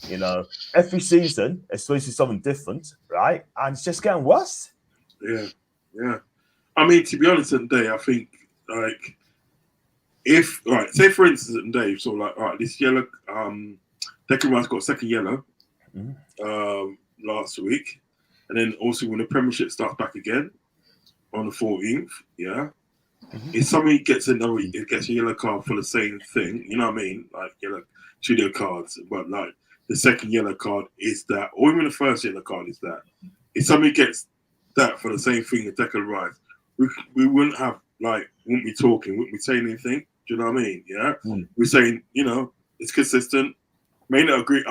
Speaker 5: you know, every season it's supposed to be something different, right? And it's just getting worse.
Speaker 1: Yeah. I mean, to be honest, today I think like if say for instance today, so like this yellow Declan Rice got a second yellow last week, and then also when the Premiership starts back again on the 14th, if somebody gets a yellow card for the same thing, you know what I mean, like two yellow cards, but like the second yellow card is that, or even the first yellow card is that. If somebody gets that for the same thing as Declan Rice, we wouldn't be talking, wouldn't be saying anything. Do you know what I mean? Yeah, we're saying, it's consistent. I may not agree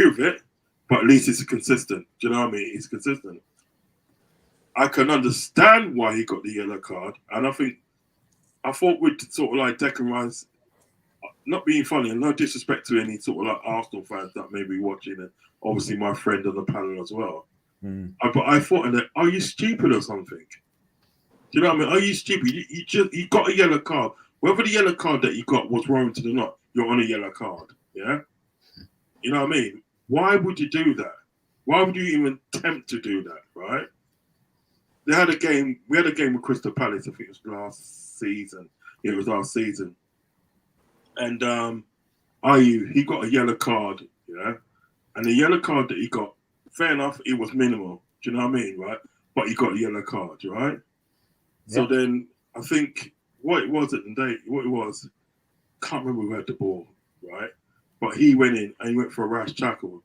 Speaker 1: with it, but at least it's consistent. Do you know what I mean? It's consistent. I can understand why he got the yellow card, and I thought with sort of like Declan Rice, not being funny and no disrespect to any sort of like Arsenal fans that may be watching, and obviously my friend on the panel as well. But I thought that, are you stupid or something? Do you know what I mean? Are you stupid? You got a yellow card. Whether the yellow card that you got was warranted or not, you're on a yellow card. Yeah? You know what I mean? Why would you do that? Why would you even attempt to do that, right? We had a game with Crystal Palace, I think it was last season. Yeah, it was last season. And he got a yellow card, yeah? And the yellow card that he got, fair enough, it was minimal. Do you know what I mean, right? But he got a yellow card, right? Yeah. So then I think what it was, can't remember who had the ball, right? But he went in and he went for a rash tackle.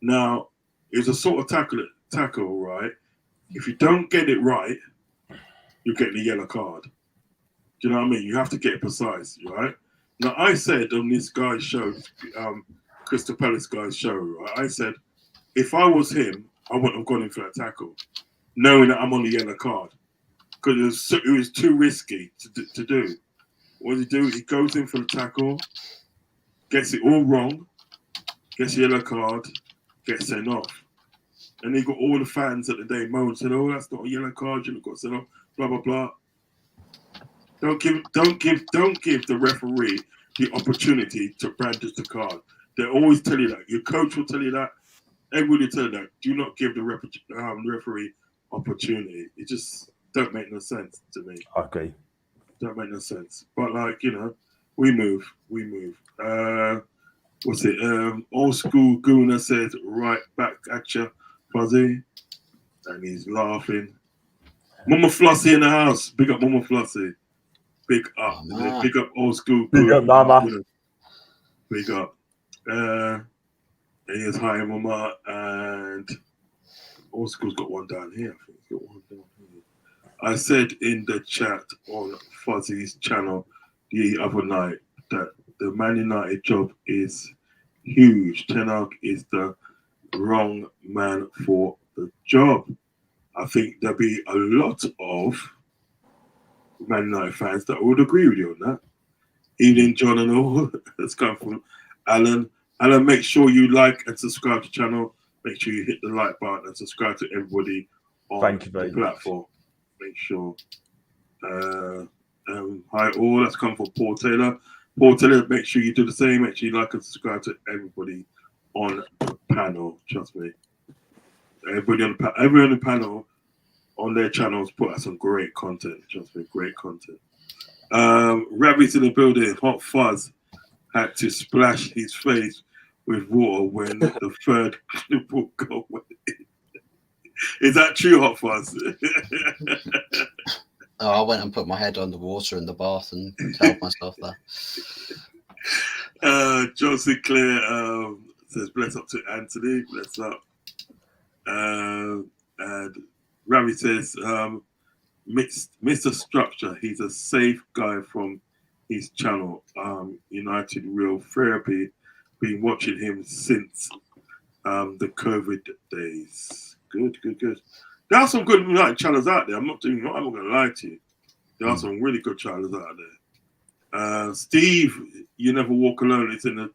Speaker 1: Now, it was a sort of tackle, right? If you don't get it right, you're getting a yellow card. Do you know what I mean? You have to get it precise, right? Now, I said on this guy's show, Crystal Palace guy's show, right? I said, if I was him, I wouldn't have gone in for that tackle, knowing that I'm on the yellow card, because it was too risky to do. What does he do? He goes in for the tackle, gets it all wrong, gets a yellow card, gets sent off. And he got all the fans at the day moaned, said, "Oh, that's not a yellow card. You got sent off." Blah blah blah. Don't give the referee the opportunity to brandish the card. They always tell you that. Your coach will tell you that. Everybody will tell you that. Do not give the referee opportunity. It just don't make no sense to me.
Speaker 5: Okay.
Speaker 1: Don't make no sense. But we move. What's it? Old school Gooner says, "Right back at you, Fuzzy," and he's laughing. Mama Flossie in the house. Big up Mama Flossie. Big up. Big up old school.
Speaker 5: Big up Mama.
Speaker 1: Big up. And here's hi Mama, and old school's got one down here. I think he's got one down here. I said in the chat on Fuzzy's channel the other night that the Man United job is huge. Ten Hag is the wrong man for the job. I think there'll be a lot of Man United fans that would agree with you on that. Evening, John and all. That's come from Alan. Alan, make sure you like and subscribe to the channel. Make sure you hit the like button and subscribe to everybody on the platform. Make sure. Hi all. That's come from Paul Taylor. Paul Taylor, make sure you do the same. Make sure you like and subscribe to everybody on the panel. Trust me. Everybody on the panel on their channels put out some great content. Trust me, great content. Rabbit's in the building. Hot Fuzz had to splash his face with water when the third Liverpool goal went in. Is that true, Hot Fuzz?
Speaker 3: I went and put my head under water in the bath and held myself there.
Speaker 1: John Sinclair says, "Bless up to Anthony. Bless up." And Ravi says, "Mr. Structure, he's a safe guy from his channel, United Real Therapy. Been watching him since the COVID days." Good. There are some good channels out there. I'm not going to lie to you. There are some really good channels out there. Steve, you never walk alone. It's in the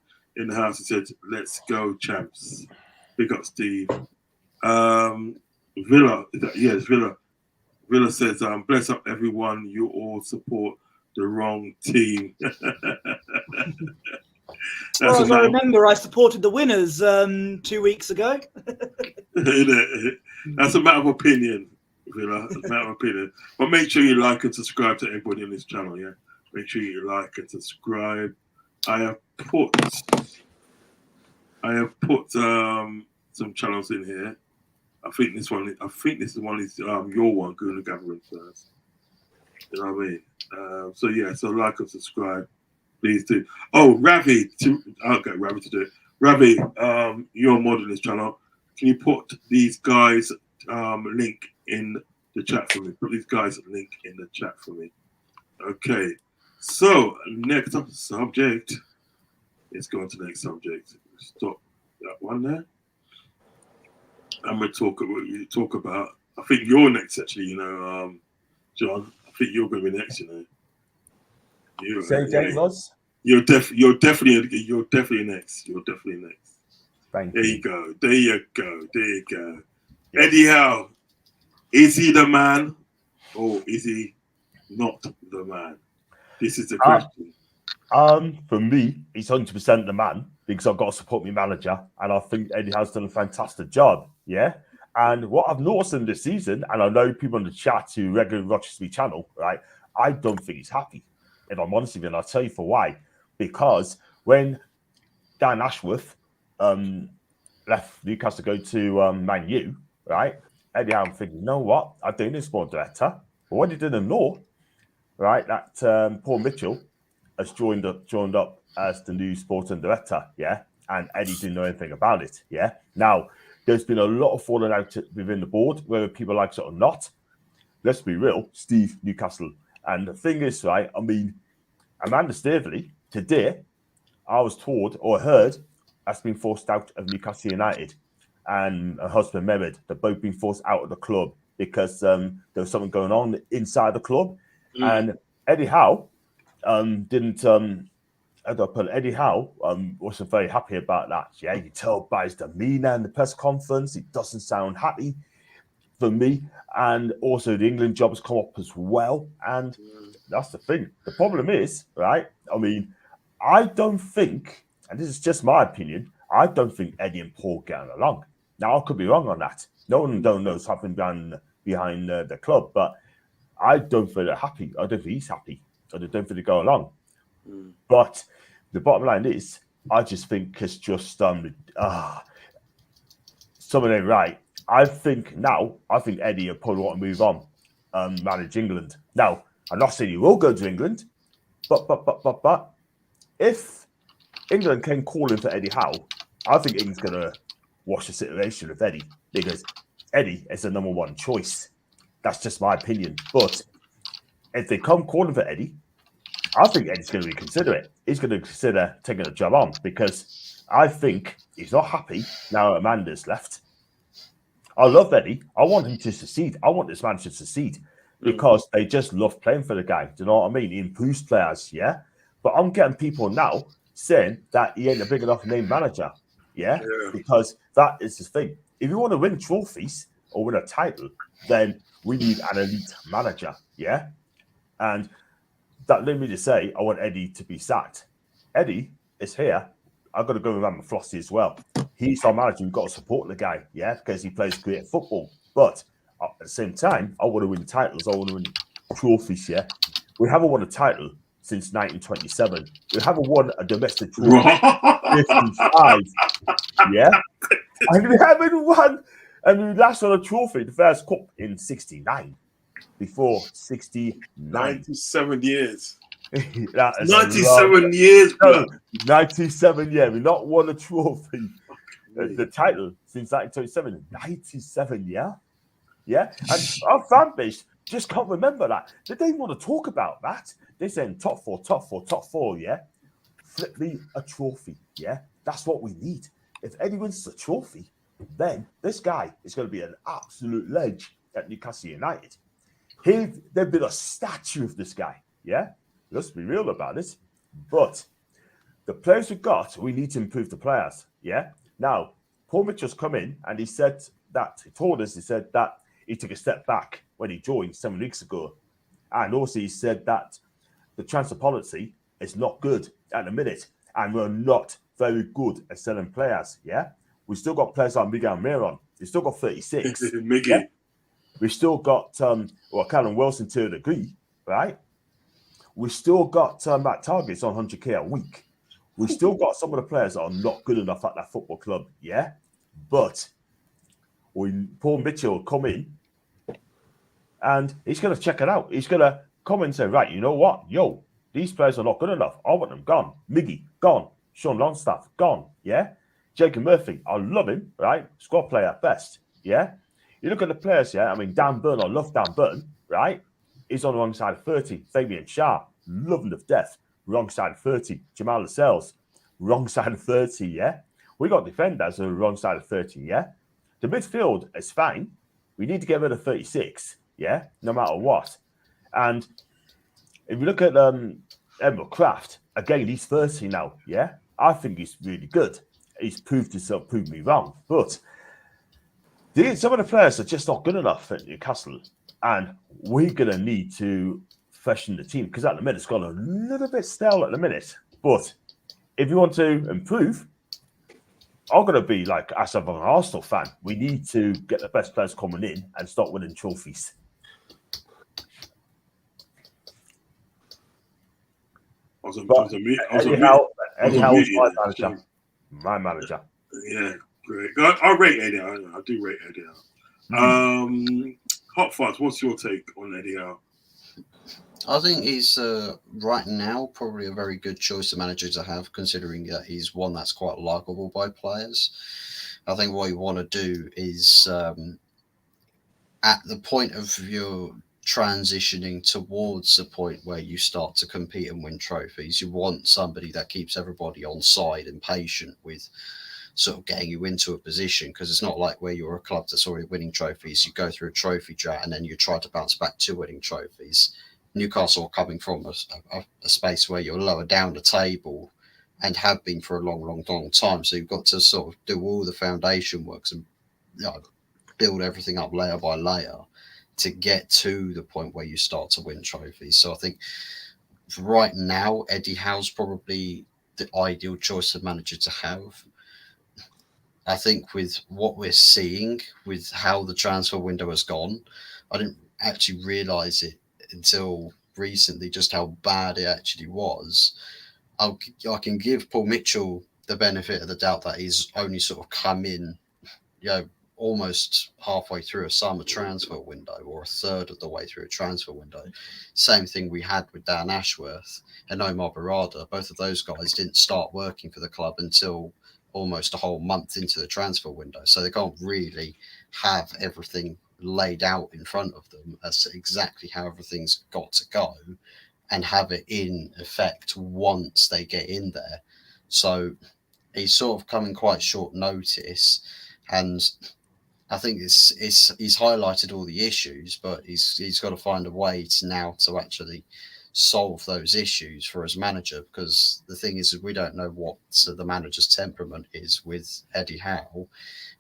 Speaker 1: house. He said, "Let's go, champs." Big up, Steve. Villa, yes, Villa. Villa says, "Bless up everyone. You all support the wrong team."
Speaker 2: Well, as I remember, I supported the winners 2 weeks ago.
Speaker 1: That's a matter of opinion, Villa. It's a matter of opinion. But make sure you like and subscribe to everybody on this channel, yeah? Make sure you like and subscribe. I have put some channels in here. I think this one is your one, Guna Gathering first. You know what I mean? So yeah, so like and subscribe. Please do. Oh, Ravi, I'll get Ravi to do it. Ravi, you're modding this channel. Can you put these guys' link in the chat for me? Put these guys' link in the chat for me. Okay. So next up subject. Let's go on to the next subject. Stop that one there. And we talk about. I think you're next, actually. You know, John. I think you're going to be next. You know.
Speaker 5: Say again, Roz.
Speaker 1: You're definitely next. You're definitely next.
Speaker 5: Thank
Speaker 1: There
Speaker 5: you.
Speaker 1: you go. There you go. There you go. Yeah. Eddie Howe, is he the man or is he not the man? This is the question.
Speaker 5: For me, he's 100% the man because I've got to support my manager, and I think Eddie Howe's done a fantastic job. Yeah. And what I've noticed in this season, and I know people in the chat who regularly watch the channel, right? I don't think he's happy. If I'm honest with you, and I'll tell you for why. Because when Dan Ashworth left Newcastle to go to Man U, right? Eddie Howe thinking, you know what? I'm doing this sport director. But what he didn't know, right, that Paul Mitchell has joined up as the new sporting director, yeah? And Eddie didn't know anything about it, yeah? Now, there's been a lot of falling out within the board, whether people like it or not. Let's be real, Steve, Newcastle. And the thing is, right, I mean, Amanda Staveley, today, I was told or heard, has been forced out of Newcastle United. And her husband, Mehmed, they've both been forced out of the club because there was something going on inside the club. And Eddie Howe Eddie Howe wasn't very happy about that. Yeah, you tell by his demeanour in the press conference, he doesn't sound happy for me. And also the England job has come up as well. And that's the thing. The problem is, right, I mean, I don't think, and this is just my opinion, I don't think Eddie and Paul get along. Now, I could be wrong on that. No one don't know what's happening behind the club, but I don't feel they're happy. I don't think he's happy. I don't think they go along. But the bottom line is, I just think it's just something ain't right. I think Eddie will probably want to move on, manage England. Now, I'm not saying he will go to England, but if England came calling for Eddie Howe, I think England's going to watch the situation with Eddie because Eddie is the number one choice. That's just my opinion. But if they come calling for Eddie, I think Eddie's going to reconsider it. He's going to consider taking a job on because I think he's not happy now Amanda's left. I love Eddie. I want him to succeed. I want this man to succeed because they just love playing for the guy. Do you know what I mean? He improves players, yeah? But I'm getting people now saying that he ain't a big enough name manager, yeah? Because that is the thing. If you want to win trophies or win a title, then we need an elite manager, yeah? And that led me to say, I want Eddie to be sacked. Eddie is here. I've got to go with Matt Flossie as well. He's our manager. We've got to support the guy, yeah, because he plays great football. But at the same time, I want to win titles. I want to win trophies, yeah. We haven't won a title since 1927. We haven't won a domestic trophy 55, yeah. And we haven't won. And we last won a trophy, the first cup, in 69. Before 69.
Speaker 1: 97 years.
Speaker 5: 97
Speaker 1: years, bro.
Speaker 5: No, 97 years. We've not won a trophy, the title, since 1927. 97, yeah? Yeah? And our fan base just can't remember that. They don't want to talk about that. They're saying top four, yeah? Flip me a trophy, yeah? That's what we need. If Eddie wins the trophy, then this guy is going to be an absolute ledge. at Newcastle United. They've been a statue of this guy. Yeah, let's be real about it. But the players we've got, we need to improve the players. Yeah. Now, Paul Mitchell's come in and he said that he said that he took a step back when he joined 7 weeks ago, and also he said that the transfer policy is not good at the minute, and we're not very good at selling players. Yeah, we still got players like Miguel Miron. We still got 36.
Speaker 1: Miggy.
Speaker 5: Yeah? We still got Callum Wilson to a degree, right? We still got Matt Targets on 100k a week. We still got some of the players that are not good enough at that football club, yeah. But when Paul Mitchell will come in, and he's going to check it out. He's going to come and say, right, you know what? Yo, these players are not good enough. I want them gone. Miggy, gone. Sean Longstaff, gone. Yeah. Jacob Murphy, I love him, right? Squad player at best. Yeah. You look at the players, yeah. I mean, Dan Burn, I love Dan Burn, right? He's on the wrong side of 30. Fabian Shah, love him to death. Wrong side of 30. Jamal Lascelles, wrong side of 30, yeah. We got defenders who are wrong side of 30, yeah. The midfield is fine. We need to get rid of 36, yeah, no matter what. And if you look at Edmund Kraft, again, he's 30 now, yeah. I think he's really good. He's proved himself, proved me wrong. But some of the players are just not good enough at Newcastle. And we're going to need to freshen the team, because at the minute it's gone a little bit stale at the minute. But if you want to improve, I'm going to be like, as an Arsenal fan, we need to get the best players coming in and start winning trophies. Eddie Howe's my manager.
Speaker 1: Yeah, great. I rate Eddie Howe. I do rate Eddie Howe. Hot Fuzz, what's your take on Eddie Howe?
Speaker 3: I think he's right now probably a very good choice of manager to have, considering that he's one that's quite likable by players. I think what you want to do is at the point of your transitioning towards a point where you start to compete and win trophies, you want somebody that keeps everybody on side and patient with sort of getting you into a position, because it's not like where you're a club that's already winning trophies. You go through a trophy drought and then you try to bounce back to winning trophies. Newcastle are coming from a space where you're lower down the table and have been for a long time. So you've got to sort of do all the foundation works and build everything up layer by layer to get to the point where you start to win trophies. So I think right now, Eddie Howe's probably the ideal choice of manager to have. I think with what we're seeing, with how the transfer window has gone, I didn't actually realise it until recently just how bad it actually was. I can give Paul Mitchell the benefit of the doubt that he's only sort of come in, almost halfway through a summer transfer window, or a third of the way through a transfer window. Same thing we had with Dan Ashworth and Omar Barada. Both of those guys didn't start working for the club until almost a whole month into the transfer window. So they can't really have everything laid out in front of them as to exactly how everything's got to go and have it in effect once they get in there. So he's sort of coming quite short notice, and I think he's highlighted all the issues, but he's got to find a way to actually solve those issues for his manager, because the thing is we don't know what the manager's temperament is with Eddie Howe.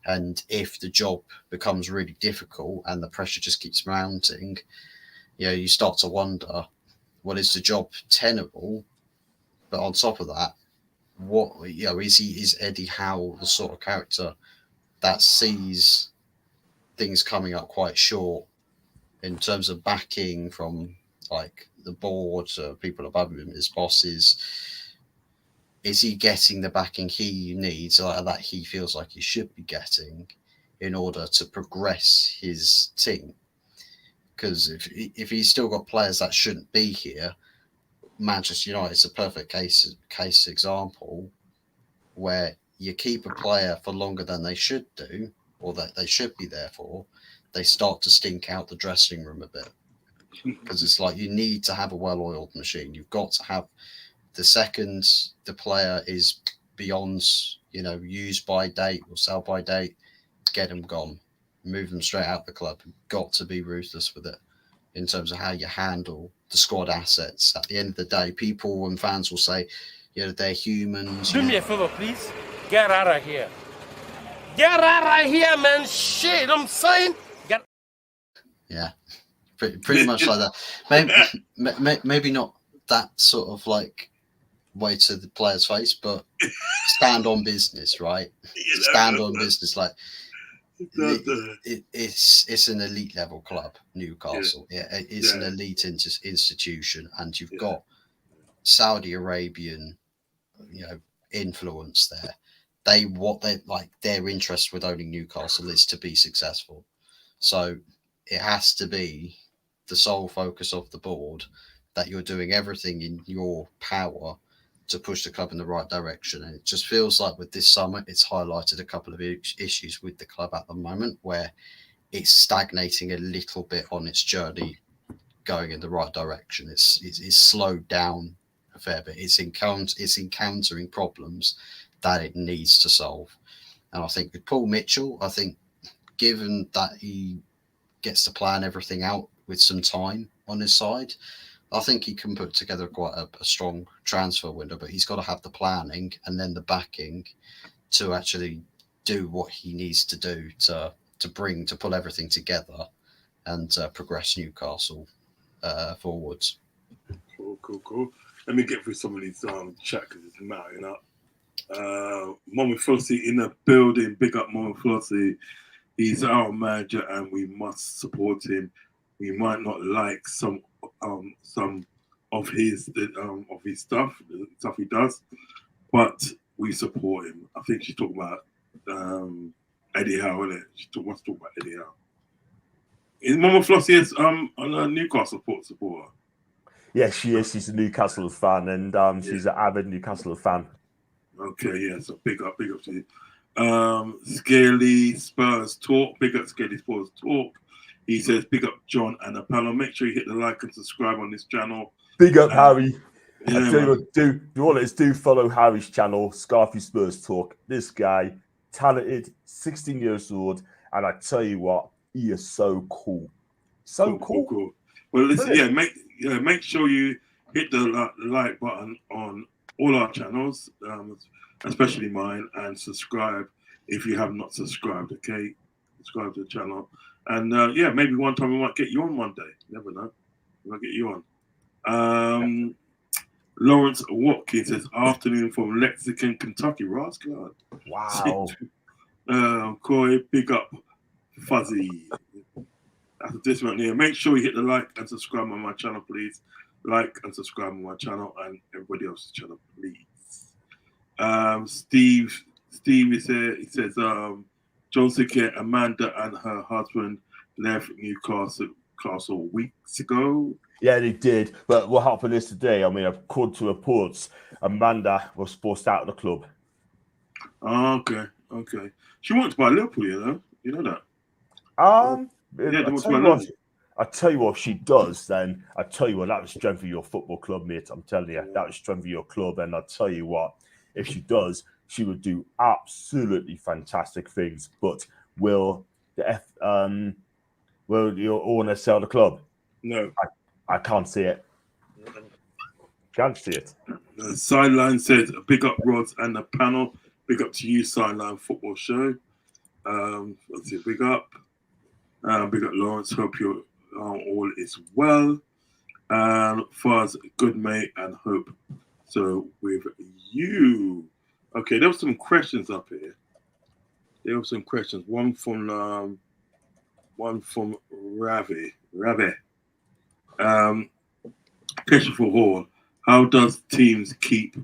Speaker 3: And if the job becomes really difficult and the pressure just keeps mounting, you start to wonder, well, is the job tenable? But on top of that, is Eddie Howe the sort of character that sees things coming up quite short in terms of backing from like the board, people above him, his bosses? Is he getting the backing he needs, or that he feels like he should be getting, in order to progress his team? Because if he's still got players that shouldn't be here, Manchester United is a perfect case example where you keep a player for longer than they should do, or that they should be there for, they start to stink out the dressing room a bit. Because it's like you need to have a well-oiled machine. You've got to have, the second the player is beyond, use by date or sell by date, get them gone. move them straight out the club. You've got to be ruthless with it in terms of how you handle the squad assets. At the end of the day, people and fans will say, they're humans.
Speaker 6: Do me a favor, please. Get out of here. Get out of here, man. Shit, I'm saying.
Speaker 3: Yeah, pretty much like that. Maybe not that sort of like way to the player's face, but stand on business, right? Stand on business. Like it's an elite level club, Newcastle. Yeah, it's an elite institution, and you've got Saudi Arabian, influence there. Their interest with owning Newcastle is to be successful. So it has to be the sole focus of the board that you're doing everything in your power to push the club in the right direction. And it just feels like with this summer, it's highlighted a couple of issues with the club at the moment where it's stagnating a little bit on its journey going in the right direction. It's slowed down a fair bit. It's encountering problems that it needs to solve. And I think with Paul Mitchell, given that he gets to plan everything out with some time on his side, I think he can put together quite a strong transfer window, but he's got to have the planning and then the backing to actually do what he needs to do to pull everything together and progress Newcastle forwards.
Speaker 1: Cool. Let me get through some of these chat because it's mounting up. Mommy Flossie in the building. Big up Mommy Flossie. He's our manager and we must support him. We might not like some of his stuff he does, but we support him. I think she's talking about Eddie Howe, isn't it? She wants to talk about Eddie Howe. Is Mama Flossie a Newcastle supporter?
Speaker 5: Yeah, she is. She's a Newcastle fan, and she's an avid Newcastle fan.
Speaker 1: Okay, yeah. So big up to you. Scaly Spurs Talk. Big up Scaly Spurs Talk. He says, big up John and Apollo. Make sure you hit the like and subscribe on this channel.
Speaker 5: Big up Harry.
Speaker 1: Yeah,
Speaker 5: I tell you what, do follow Harry's channel, Scarfy Spurs Talk. This guy, talented, 16 years old, and I tell you what, he is so cool. Cool.
Speaker 1: Well, listen, make sure you hit the like button on all our channels, especially mine, and subscribe if you have not subscribed. Okay, subscribe to the channel, and maybe one time we might get you on one day. Never know, we might get you on. Lawrence Watkins says, afternoon from Lexington, Kentucky. Rascal.
Speaker 5: Wow.
Speaker 1: Corey, big up Fuzzy. After this one here, make sure you hit the like and subscribe on my channel, please. Like and subscribe on my channel and everybody else's channel, please. Steve is here. He says, Johnson Care, Amanda and her husband left Newcastle weeks ago.
Speaker 5: Yeah, they did. But what happened is today, according to reports, Amanda was forced out of the club.
Speaker 1: Oh, okay. She wants to buy Liverpool, you know that?
Speaker 5: I tell you what she does, then I tell you what, that would strengthen your football club, mate. I'm telling you, that would strengthen your club. And I'll tell you what, if she does, she would do absolutely fantastic things. But will your owner sell the club?
Speaker 1: No.
Speaker 5: I can't see it. Can't see it.
Speaker 1: Sideline says, big up Rods and the panel. Big up to you, Sideline Football Show. Let's see, big up. Big up Lawrence. Hope you're all is well. Fuzz, good mate, and hope so with you. Okay, there were some questions up here. There were some questions. One from Ravi. Question for Hall. How does teams keep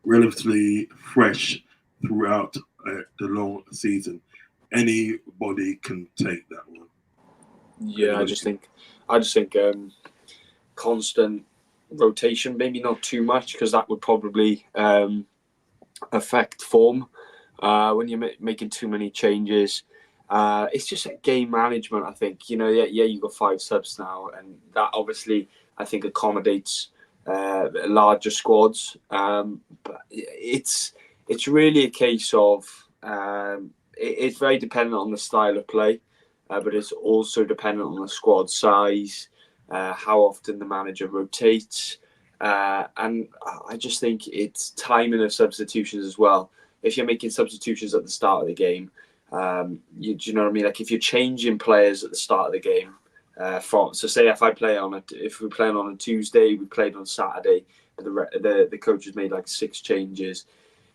Speaker 1: relatively fresh throughout the long season? Anybody can take that one.
Speaker 4: Yeah, I just think constant rotation, maybe not too much, because that would probably affect form when you're making too many changes. It's just game management, I think. You've got 5 subs now, and that obviously I think accommodates larger squads. But it's really a case of it's very dependent on the style of play, but it's also dependent on the squad size, how often the manager rotates, and I just think it's timing of substitutions as well. If you're making substitutions at the start of the game, do you know what I mean? Like if you're changing players at the start of the game, so say if we're playing on a Tuesday, we played on Saturday, the coach has made like 6 changes.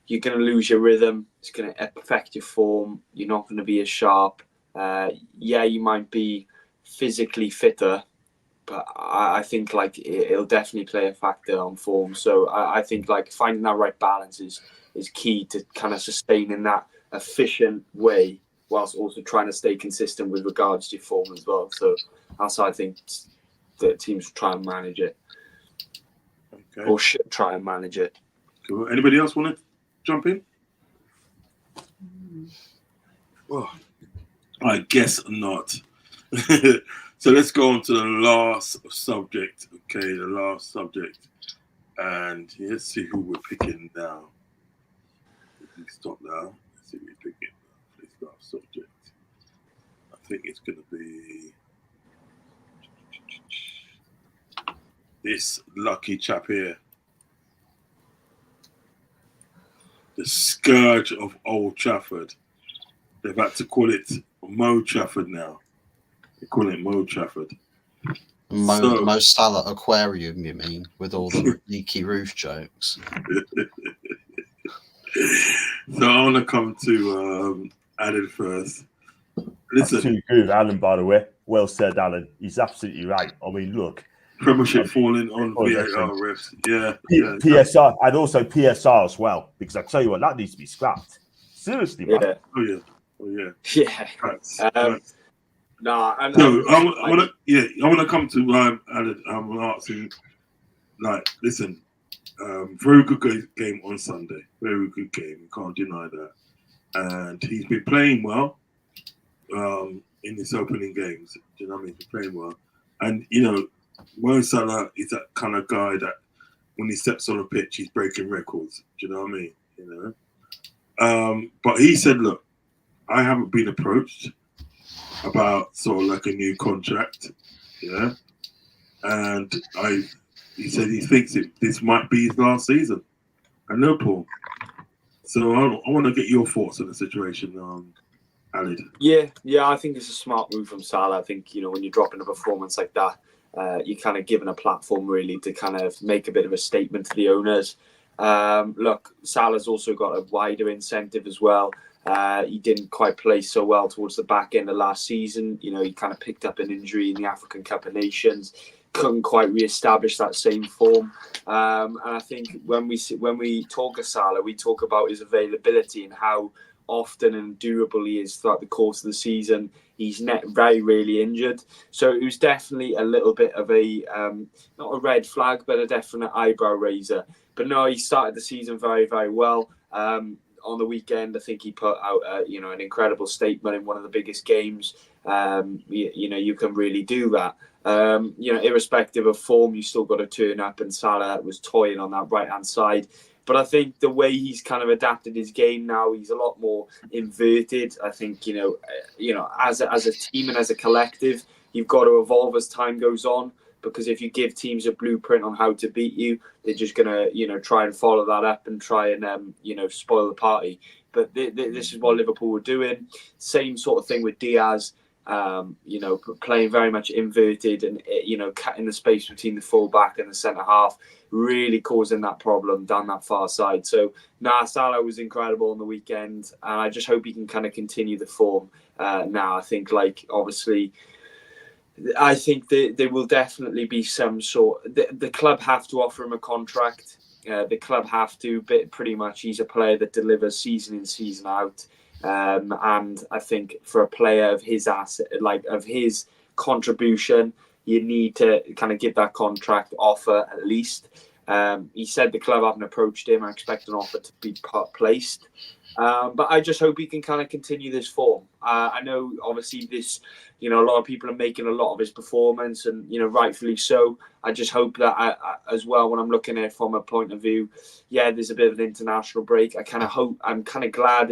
Speaker 4: You're going to lose your rhythm. It's going to affect your form. You're not going to be as sharp. You might be physically fitter, but I think like it'll definitely play a factor on form. So I think like finding that right balance is key to kind of sustaining that efficient way whilst also trying to stay consistent with regards to form as well. So that's how I think the teams try and manage it.
Speaker 1: Okay.
Speaker 4: Or should try and manage it.
Speaker 1: Cool. Anybody else want to jump in? Oh, I guess not. So let's go on to the last subject. Okay, the last subject. And let's see who we're picking now. We stop now. Let's see who we're picking. This last subject. I think it's going to be this lucky chap here. The scourge of Old Trafford. They've had to call it Mo Trafford now. They call it Mo Trafford.
Speaker 3: Mo Salah Aquarium, you mean, with all the leaky roof jokes.
Speaker 1: So I want to come to Alan first. Listen,
Speaker 5: That's too good, Alan, by the way. Well said, Alan. He's absolutely right. I mean, look.
Speaker 1: Premiership falling on VAR refs. Yeah.
Speaker 5: PSR, and also PSR as well, because I tell you what, that needs to be scrapped. Seriously, man.
Speaker 4: Yeah.
Speaker 1: Oh yeah.
Speaker 4: Yeah.
Speaker 1: Right.
Speaker 4: No, I
Speaker 1: want to come to Alan. I'm asking, like, listen, very good game on Sunday. Very good game. You can't deny that. And he's been playing well in his opening games. Do you know what I mean? He's been playing well. And, you know, Mo Salah is that kind of guy that when he steps on a pitch, he's breaking records. Do you know what I mean? You know? But he said, look, I haven't been approached about sort of like a new contract. Yeah. And he said he thinks this might be his last season at Liverpool. So I want to get your thoughts on the situation, Ali.
Speaker 4: Yeah, I think it's a smart move from Salah. I think, you know, when you're dropping a performance like that, you're kind of given a platform really to kind of make a bit of a statement to the owners. Look, Salah's also got a wider incentive as well. He didn't quite play so well towards the back end of last season. You know, he kind of picked up an injury in the African Cup of Nations, couldn't quite re-establish that same form. And I think when we talk of Salah, we talk about his availability and how often and durable he is throughout the course of the season. He's very rarely injured. So it was definitely a little bit of a, not a red flag, but a definite eyebrow raiser. But no, he started the season very, very well. On the weekend, I think he put out, an incredible statement in one of the biggest games. You can really do that. Irrespective of form, you still got to turn up, and Salah was toying on that right-hand side. But I think the way he's kind of adapted his game now, he's a lot more inverted. I think, as a team and as a collective, you've got to evolve as time goes on, because if you give teams a blueprint on how to beat you, they're just going to, try and follow that up and try and, spoil the party. But this is what Liverpool were doing. Same sort of thing with Diaz. Playing very much inverted and, cutting the space between the full-back and the centre-half, really causing that problem down that far side. So, Salah was incredible on the weekend, and I just hope he can kind of continue the form now. I think, obviously, I think there will definitely be some sort... The club have to offer him a contract. The club have to, but pretty much he's a player that delivers season in, season out. And I think for a player of his asset, of his contribution, you need to kind of give that contract offer at least. He said the club haven't approached him. I expect an offer to be placed. But I just hope he can kind of continue this form. I know, obviously, a lot of people are making a lot of his performance, and rightfully so. I just hope that as well, when I'm looking at it from a point of view, there's a bit of an international break. I'm kind of glad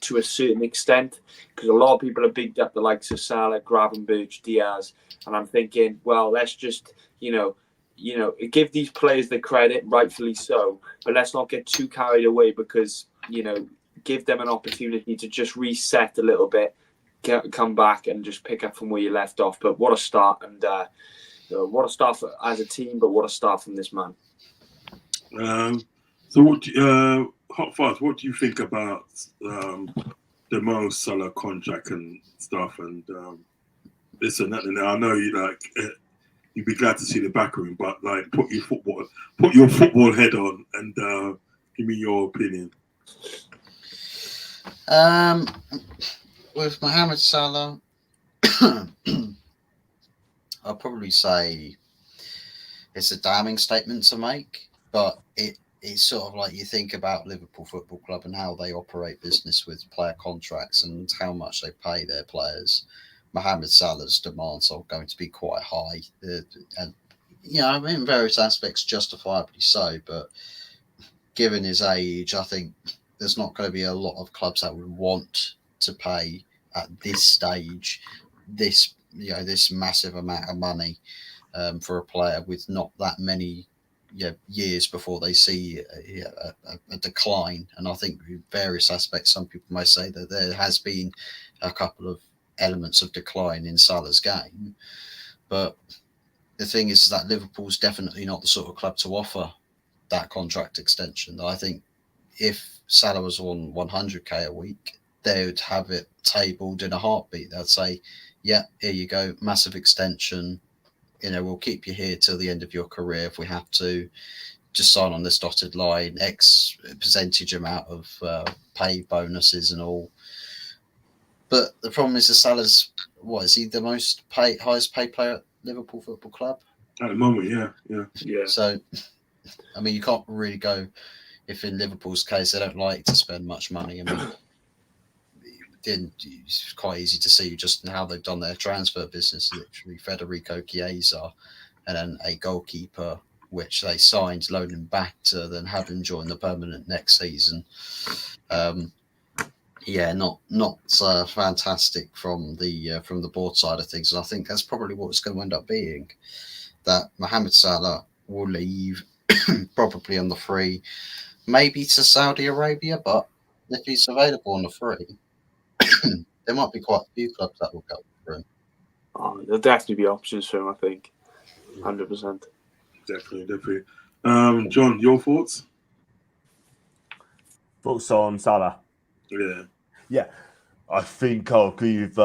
Speaker 4: to a certain extent, because a lot of people have bigged up the likes of Salah, Gravenberch, Diaz, and I'm thinking, well, let's just give these players the credit, rightfully so, but let's not get too carried away, because give them an opportunity to just reset a little bit, come back and just pick up from where you left off. But what a start, and what a start as a team, but what a start from this man.
Speaker 1: So what, Hot Fuzz, what do you think about the Mo Salah contract and stuff, and this and that? And I know you'd be glad to see the back of him, but put your football head on and give me your opinion.
Speaker 3: With Mohamed Salah, I'll probably say it's a damning statement to make, but it's sort of like you think about Liverpool Football Club and how they operate business with player contracts and how much they pay their players. Mohamed Salah's demands are going to be quite high, and in various aspects justifiably so, but given his age, I think there's not going to be a lot of clubs that would want to pay at this stage this massive amount of money for a player with not that many years before they see a decline. And I think in various aspects, some people may say that there has been a couple of elements of decline in Salah's game, but the thing is that Liverpool's definitely not the sort of club to offer that contract extension. I think if Salah was on 100k a week, they would have it tabled in a heartbeat. They'd say, yeah, here you go, massive extension. We'll keep you here till the end of your career if we have to. Just sign on this dotted line, X percentage amount of pay bonuses and all. But the problem is that Salah's, is he the highest paid player at Liverpool Football Club?
Speaker 1: At the moment, yeah.
Speaker 3: So, I mean, you can't really go, if in Liverpool's case, they don't like to spend much money. I mean, it's quite easy to see just how they've done their transfer business. Literally, Federico Chiesa and then a goalkeeper, which they signed, loaned him back to then have him join the permanent next season. Not fantastic from the board side of things, and I think that's probably what it's going to end up being. That Mohamed Salah will leave probably on the free, maybe to Saudi Arabia, but if he's available on the free, there might be quite a few clubs that will go for him.
Speaker 4: There'll definitely be options for him, I think. 100%.
Speaker 1: Definitely. John, your thoughts?
Speaker 5: Thoughts on Salah? Yeah. I think I'll agree with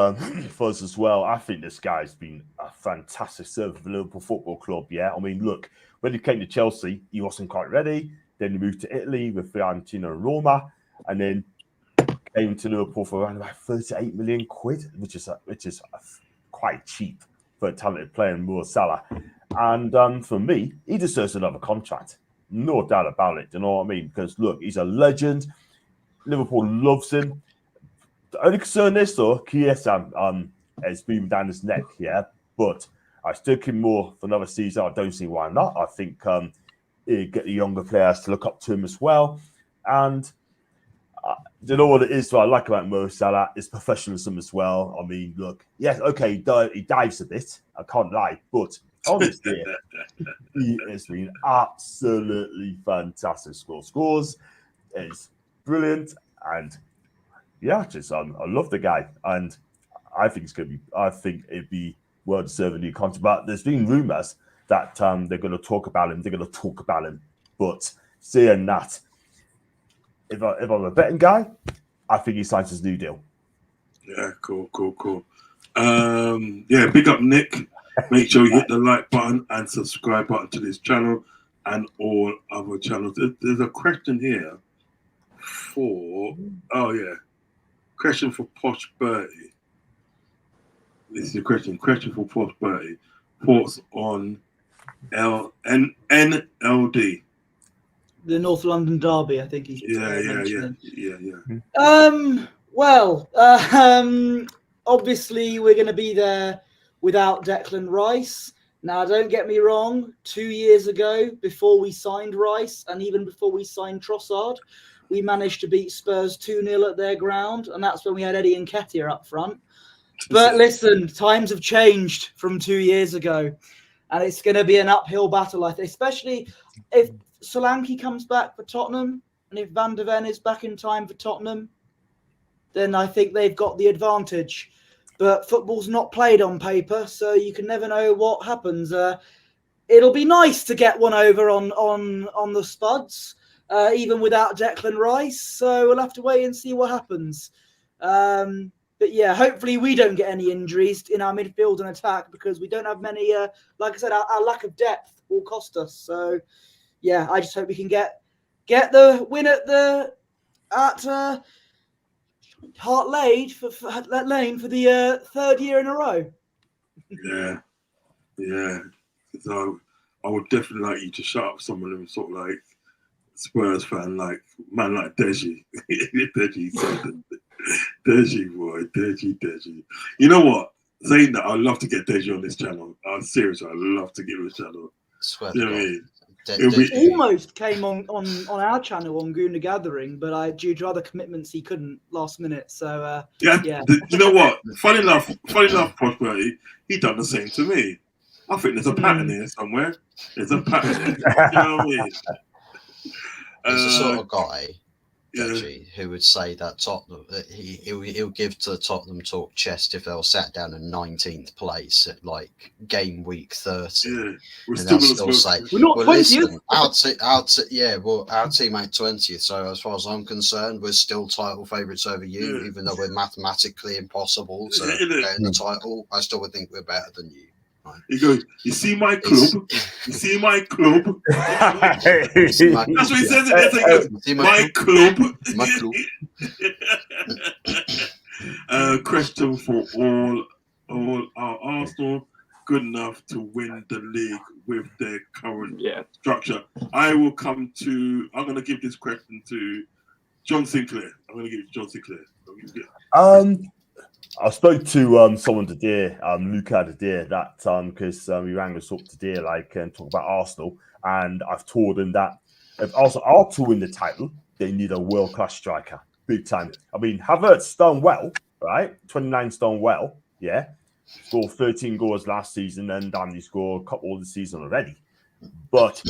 Speaker 5: Fuzz as well. I think this guy's been a fantastic servant for Liverpool Football Club. Yeah, I mean, look, when he came to Chelsea, he wasn't quite ready. Then he moved to Italy with Fiorentina and Roma, and then came to Liverpool for around about 38 million quid, which is quite cheap for a talented player in Mo Salah. And for me, he deserves another contract, no doubt about it. You know what I mean? Because look, he's a legend. Liverpool loves him. The only concern is though, Chiesa is breathing down his neck, but I still keep more for another season. I don't see why not. I think he'll get the younger players to look up to him as well. And you know what it is? What I like about Mo Salah is professionalism as well. I mean, look, yes, okay, he dives a bit. I can't lie, but honestly, he has been absolutely fantastic. Scores is brilliant, and I love the guy, and I think it'd be well deserving new contract. But there's been rumours that they're going to talk about him. But saying that, if I'm a betting guy, I think he signs his new deal.
Speaker 1: Yeah, cool. Big up Nick. Make sure you hit the like button and subscribe button to this channel and all other channels. There's a question here question for Posh Bertie. This is a question for Posh Bertie. Thoughts on NLD
Speaker 2: the North London derby. I think he's
Speaker 1: Yeah.
Speaker 2: mentioning.
Speaker 1: Yeah.
Speaker 2: Obviously we're going to be there without Declan Rice. Now, don't get me wrong. 2 years ago, before we signed Rice, and even before we signed Trossard, we managed to beat Spurs 2-0 at their ground, and that's when we had Eddie Nketiah up front. But listen, times have changed from 2 years ago, and it's going to be an uphill battle, I think, especially if Solanke comes back for Tottenham, and if Van der Ven is back in time for Tottenham, then I think they've got the advantage. But football's not played on paper, so you can never know what happens. It'll be nice to get one over on the Spuds, even without Declan Rice. So we'll have to wait and see what happens. But yeah, hopefully we don't get any injuries in our midfield and attack, because we don't have many. Like I said, our lack of depth will cost us. So yeah, I just hope we can get the win at Hart Lane for the third year in a row.
Speaker 1: Yeah. So I would definitely like you to shut up someone who's sort of like Spurs fan, like man like Deji. Deji, boy, Deji. You know what? Saying that, I'd love to get Deji on this channel. I'm serious. I'd love to get on this channel.
Speaker 3: Swear
Speaker 1: You
Speaker 3: to
Speaker 1: know what I
Speaker 3: God.
Speaker 1: mean?
Speaker 2: He almost came on our channel on Guna Gathering, but due to other commitments, he couldn't last minute. So yeah.
Speaker 1: You know what? Funny enough, Prosperity, he done the same to me. I think there's a pattern here somewhere. There's a pattern. You know what I mean?
Speaker 3: He's the sort of guy,
Speaker 1: Yeah.
Speaker 3: Deji, who would say that Tottenham, he'll give to the Tottenham Talk chest if they'll sat down in 19th place at like game week 30.
Speaker 1: Yeah, we're
Speaker 3: And
Speaker 1: still
Speaker 3: they'll
Speaker 1: gonna
Speaker 3: still say,
Speaker 2: We're not
Speaker 3: well,
Speaker 2: 20th.
Speaker 3: listen, our team ain't 20th. So as far as I'm concerned, we're still title favourites over you,
Speaker 1: Yeah.
Speaker 3: even though we're mathematically impossible to
Speaker 1: Yeah, innit?
Speaker 3: get in the title. I still would think we're better than you. Right?
Speaker 1: He goes, you see my club? You see my club? That's what he says. That's what he goes,
Speaker 3: See
Speaker 1: my club.
Speaker 3: My club.
Speaker 1: Question for all are Arsenal good enough to win the league with their current structure? I'm going to give this question to John Sinclair.
Speaker 5: I spoke to someone today, Luca today, that because he rang us up today, and talk about Arsenal, and I've told him that if Arsenal are to win the title, they need a world-class striker, big time. I mean, Havertz done well, right? 29's done well, yeah. Scored 13 goals last season, and he scored a couple of the season already. But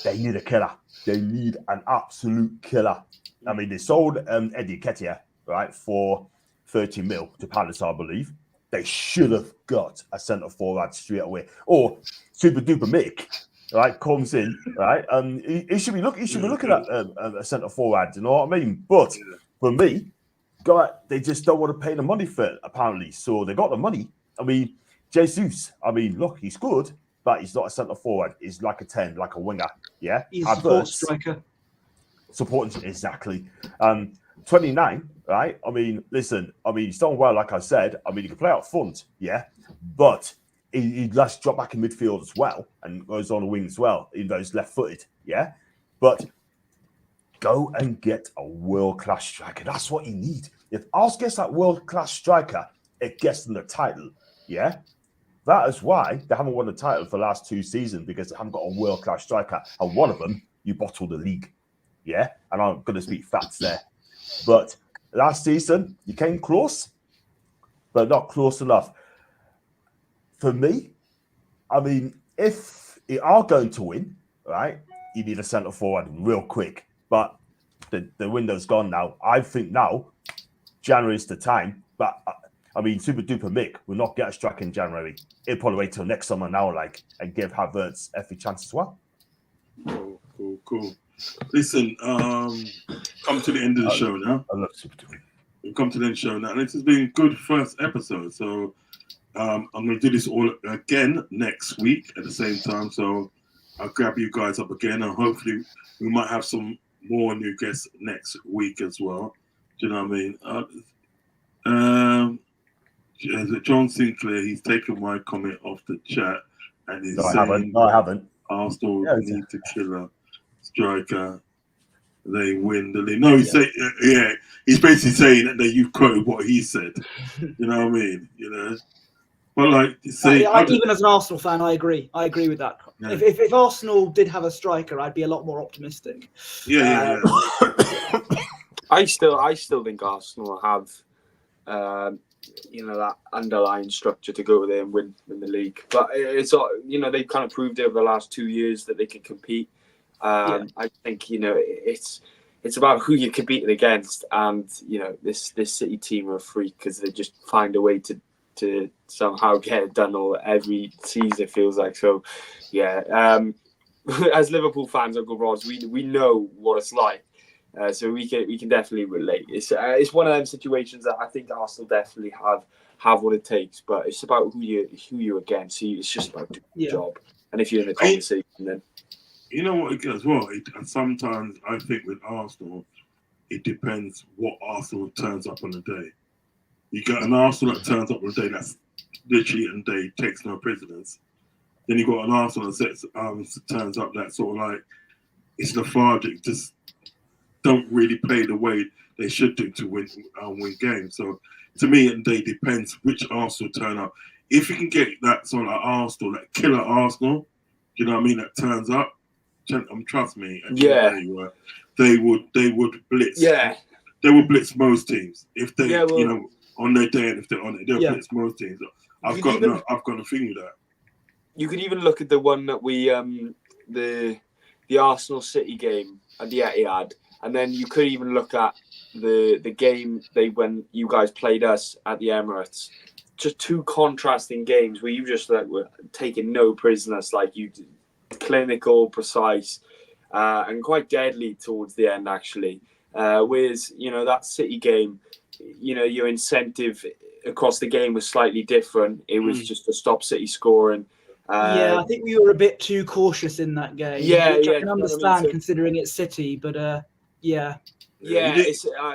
Speaker 5: they need a killer. They need an absolute killer. I mean, they sold Eddie Nketiah, right, for 30 mil to Palace, I believe. They should have got a centre forward straight away. Or Super Duper Mick, right, comes in, right? He should be looking at a centre forward, you know what I mean? But for me, they just don't want to pay the money for it, apparently. So they got the money. I mean, Jesus, look, he's good, but he's not a centre forward. He's like a 10, like a winger. Yeah.
Speaker 2: He's a support striker.
Speaker 5: Supporting, exactly. 29, right? Listen, he's done well, like I said. He can play out front, yeah, but he lets drop back in midfield as well and goes on the wing as well, even though he's left-footed, yeah. But go and get a world-class striker. That's what you need. If Arsenal gets that world-class striker, it gets them the title, yeah. That is why they haven't won the title for the last 2 seasons, because they haven't got a world-class striker, and one of them, you bottled the league, yeah. And I'm going to speak facts there. But last season, you came close, but not close enough. For me, if you are going to win, right, you need a centre forward real quick. But the window's gone now. I think now, January's the time. But, Super Duper Mick will not get a strike in January. He'll probably wait till next summer now, and give Havertz every chance as well.
Speaker 1: Cool. Listen, come to the end of the show now.
Speaker 5: I love Super Duper.
Speaker 1: We've come to the end of the show now, and this has been a good first episode. So I'm going to do this all again next week at the same time. So I'll grab you guys up again, and hopefully we might have some more new guests next week as well. Do you know what I mean? John Sinclair, he's taken my comment off the chat, and he's saying,
Speaker 5: I haven't.
Speaker 1: Arsenal need to kill a striker. they win the league. No, he's saying, yeah, he's basically saying that you quoted what he said. You know what I mean? You know, but like, say,
Speaker 2: even as an Arsenal fan, I agree. I agree with that.
Speaker 1: Yeah.
Speaker 2: If Arsenal did have a striker, I'd be a lot more optimistic.
Speaker 1: Yeah.
Speaker 4: I still think Arsenal have, that underlying structure to go there and win the league. But it's they've kind of proved over the last 2 years that they can compete. I think it's about who you're competing against, and this City team are a freak because they just find a way to somehow get it done every season, it feels like. So as Liverpool fans, Uncle Roz, we know what it's like. So we can definitely relate. It's one of them situations that I think Arsenal definitely have what it takes, but it's about who you're against. It's just about doing the job. And if you're in the conversation, then
Speaker 1: you know what it does well. And sometimes I think with Arsenal, it depends what Arsenal turns up on the day. You got an Arsenal that turns up on the day that's literally and day takes no prisoners. Then you got an Arsenal that turns up that sort of like it's lethargic, just don't really play the way they should do to win games. So to me, and they depends which Arsenal turn up. If you can get that sort of Arsenal, that killer Arsenal, you know what I mean, that turns up, trust me, they would blitz. Yeah, they would blitz most teams if they, on their day, and if they're on it, they'll blitz most teams. I've got a feeling with that.
Speaker 4: You could even look at the one that we, the Arsenal City game at the Etihad. And then you could even look at the game when you guys played us at the Emirates. Just two contrasting games where you just were taking no prisoners, like you did, clinical, precise, and quite deadly towards the end actually. Whereas that City game, your incentive across the game was slightly different. It was just to stop City scoring.
Speaker 2: I think we were a bit too cautious in that game. Which I can understand considering it's City, but I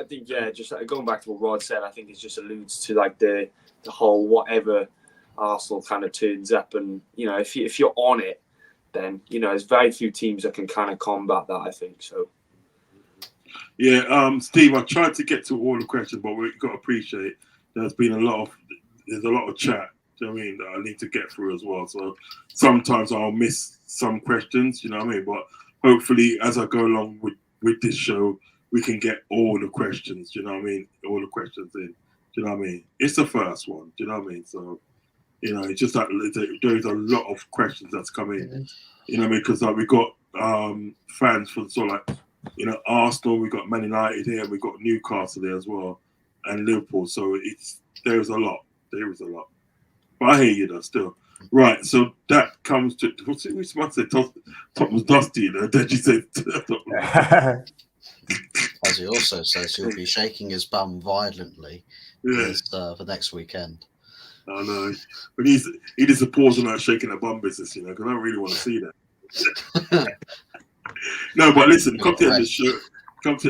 Speaker 2: think just going back to what Rod said, I think it just alludes to like the whole whatever Arsenal kind of turns up, and if you're on it, then there's very few teams that can kind of combat that, I think so.
Speaker 1: Yeah, Steve, I tried to get to all the questions, but we've got to appreciate there's a lot of chat. Do you know what I mean, that I need to get through as well. So sometimes I'll miss some questions, you know what I mean? But hopefully as I go along with this show, we can get all the questions, you know what I mean? All the questions in, do you know what I mean? It's the first one, do you know what I mean? So, it's just that there's a lot of questions that's come in, you know what I mean? Because we got fans from Arsenal, we got Man United here, we got Newcastle there as well, and Liverpool. So there's a lot. There is a lot. But I hear you though still. Right, so that comes to which must say Top was dusty, Then you said
Speaker 3: as he also says he'll be shaking his bum violently for next weekend.
Speaker 1: I know. But he needs to pause on that shaking that bum business, because I don't really want to see that. No, but listen, come to the end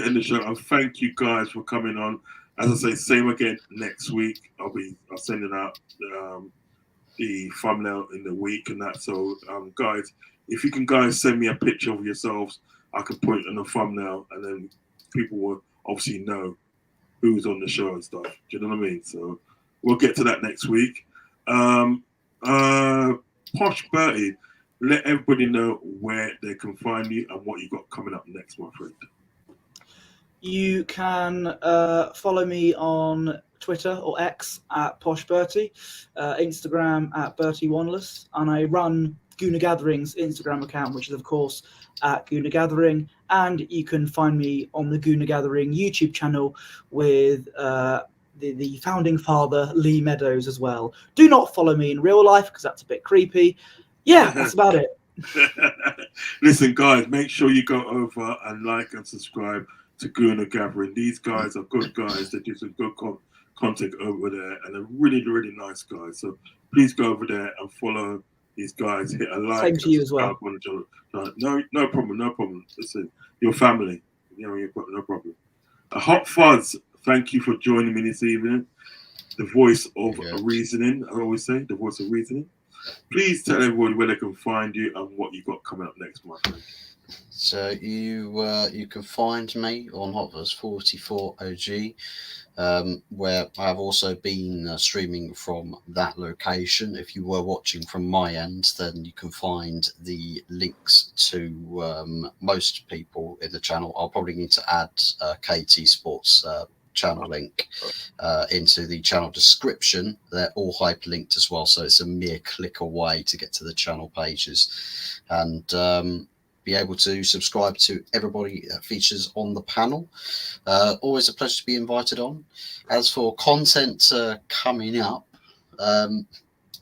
Speaker 1: of the show, and thank you guys for coming on. As I say, same again next week. I'll sending out the thumbnail in the week and that. So, guys, if you can send me a picture of yourselves, I can put it in the thumbnail, and then people will obviously know who's on the show and stuff. Do you know what I mean? So we'll get to that next week. Posh Bertie, let everybody know where they can find you and what you got coming up next, my friend.
Speaker 2: You can follow me on Twitter or X at Posh Bertie, Instagram at Bertie Wanless, and I run Gooner Gathering's Instagram account, which is of course at Gooner Gathering, and you can find me on the Gooner Gathering YouTube channel with the founding father Lee Meadows as well. Do not follow me in real life because that's a bit creepy. Yeah, that's about it.
Speaker 1: Listen, guys, make sure you go over and like and subscribe to Gooner Gathering. These guys are good guys. They do some good content over there, and they're really, really nice guys. So please go over there and follow these guys. Hit a like.
Speaker 2: Same to you as well.
Speaker 1: No problem. Listen, your family. You've got no problem. A Hot Fuzz, thank you for joining me this evening. The voice of reasoning, I always say, the voice of reasoning. please tell everyone where they can find you and what you got coming up next month.
Speaker 3: So you can find me on Hotverse 44 OG, where I've also been streaming from that location. If you were watching from my end, then you can find the links to most people in the channel. I'll probably need to add KT Sports channel link into the channel description. They're all hyperlinked as well, so it's a mere click away to get to the channel pages, and be able to subscribe to everybody that features on the panel. Always a pleasure to be invited on. As for content coming up,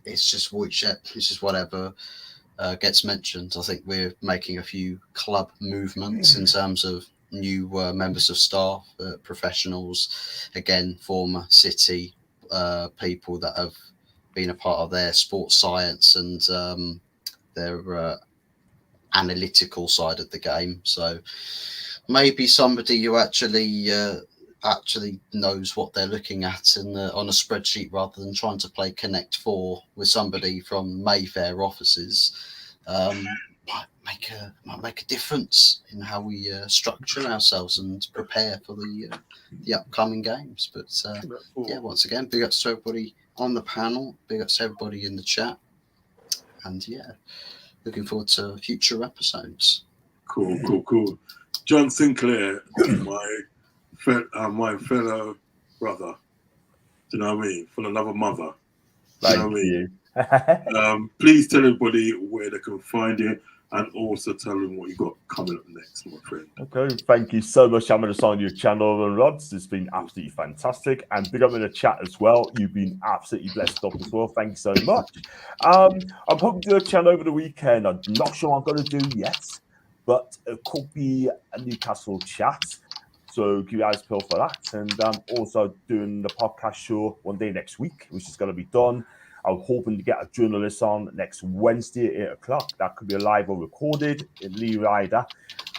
Speaker 3: it's just whatever gets mentioned. I think we're making a few club movements in terms of new members of staff, professionals, again, former City people that have been a part of their sports science and their analytical side of the game. So maybe somebody who actually knows what they're looking at on a spreadsheet rather than trying to play Connect 4 with somebody from Mayfair offices might make a difference in how we structure ourselves and prepare for the upcoming games. But yeah, once again, big ups to everybody on the panel, big ups to everybody in the chat, and yeah, looking forward to future episodes.
Speaker 1: Cool. John Sinclair, my fellow brother. Do you know what I mean? From another mother. Do you know what I mean? Please tell everybody where they can find you, and also tell them what you got coming up next, my friend.
Speaker 5: Okay, thank you so much. I'm going to sign your channel and Rods. It's been absolutely fantastic. And big up in the chat as well. You've been absolutely blessed up as well. Thank you so much. I'm hoping to do a channel over the weekend. I'm not sure what I'm going to do yet, but it could be a Newcastle chat. So keep your eyes peeled for that. And I'm also doing the podcast show one day next week, which is going to be done. I'm hoping to get a journalist on next Wednesday at 8 o'clock. That could be a live or recorded in Lee Ryder.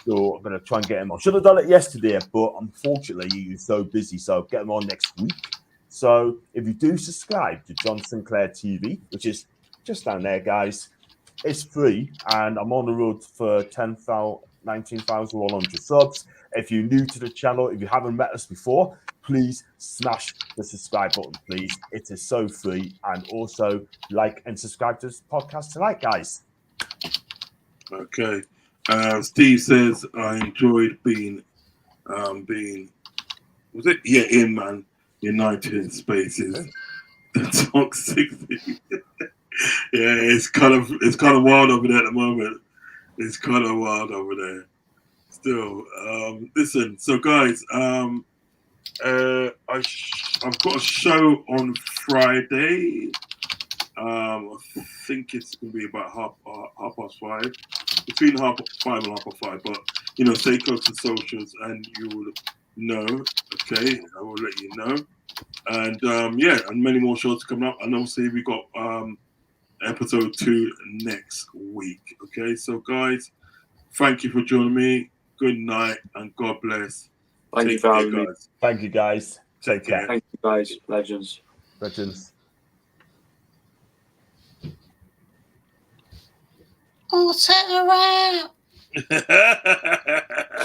Speaker 5: So I'm going to try and get him on. Should have done it yesterday, but unfortunately he's so busy. So get him on next week. So if you do subscribe to John Sinclair TV, which is just down there, guys, it's free. And I'm on the road for 19,100 subs. If you're new to the channel, if you haven't met us before, please smash the subscribe button, please. It is so free. And also like and subscribe to this podcast tonight, guys.
Speaker 1: Okay. Steve says, I enjoyed being was it? Yeah, in Man United Spaces. The toxic thing. Yeah, it's kind of wild over there at the moment. It's kind of wild over there. Still, listen. So, guys, I've got a show on Friday. I think it's gonna be about half past 5, between 5:30 and 5:30. But stay close to socials, and you will know. Okay, I will let you know. And and many more shows coming up. And obviously we got episode 2 next week. Okay, so guys, thank you for joining me. Good night and God bless.
Speaker 4: Thank you for having me.
Speaker 5: Thank you, guys. Take care.
Speaker 4: Thank you, guys. Legends.
Speaker 3: Oh, set her out.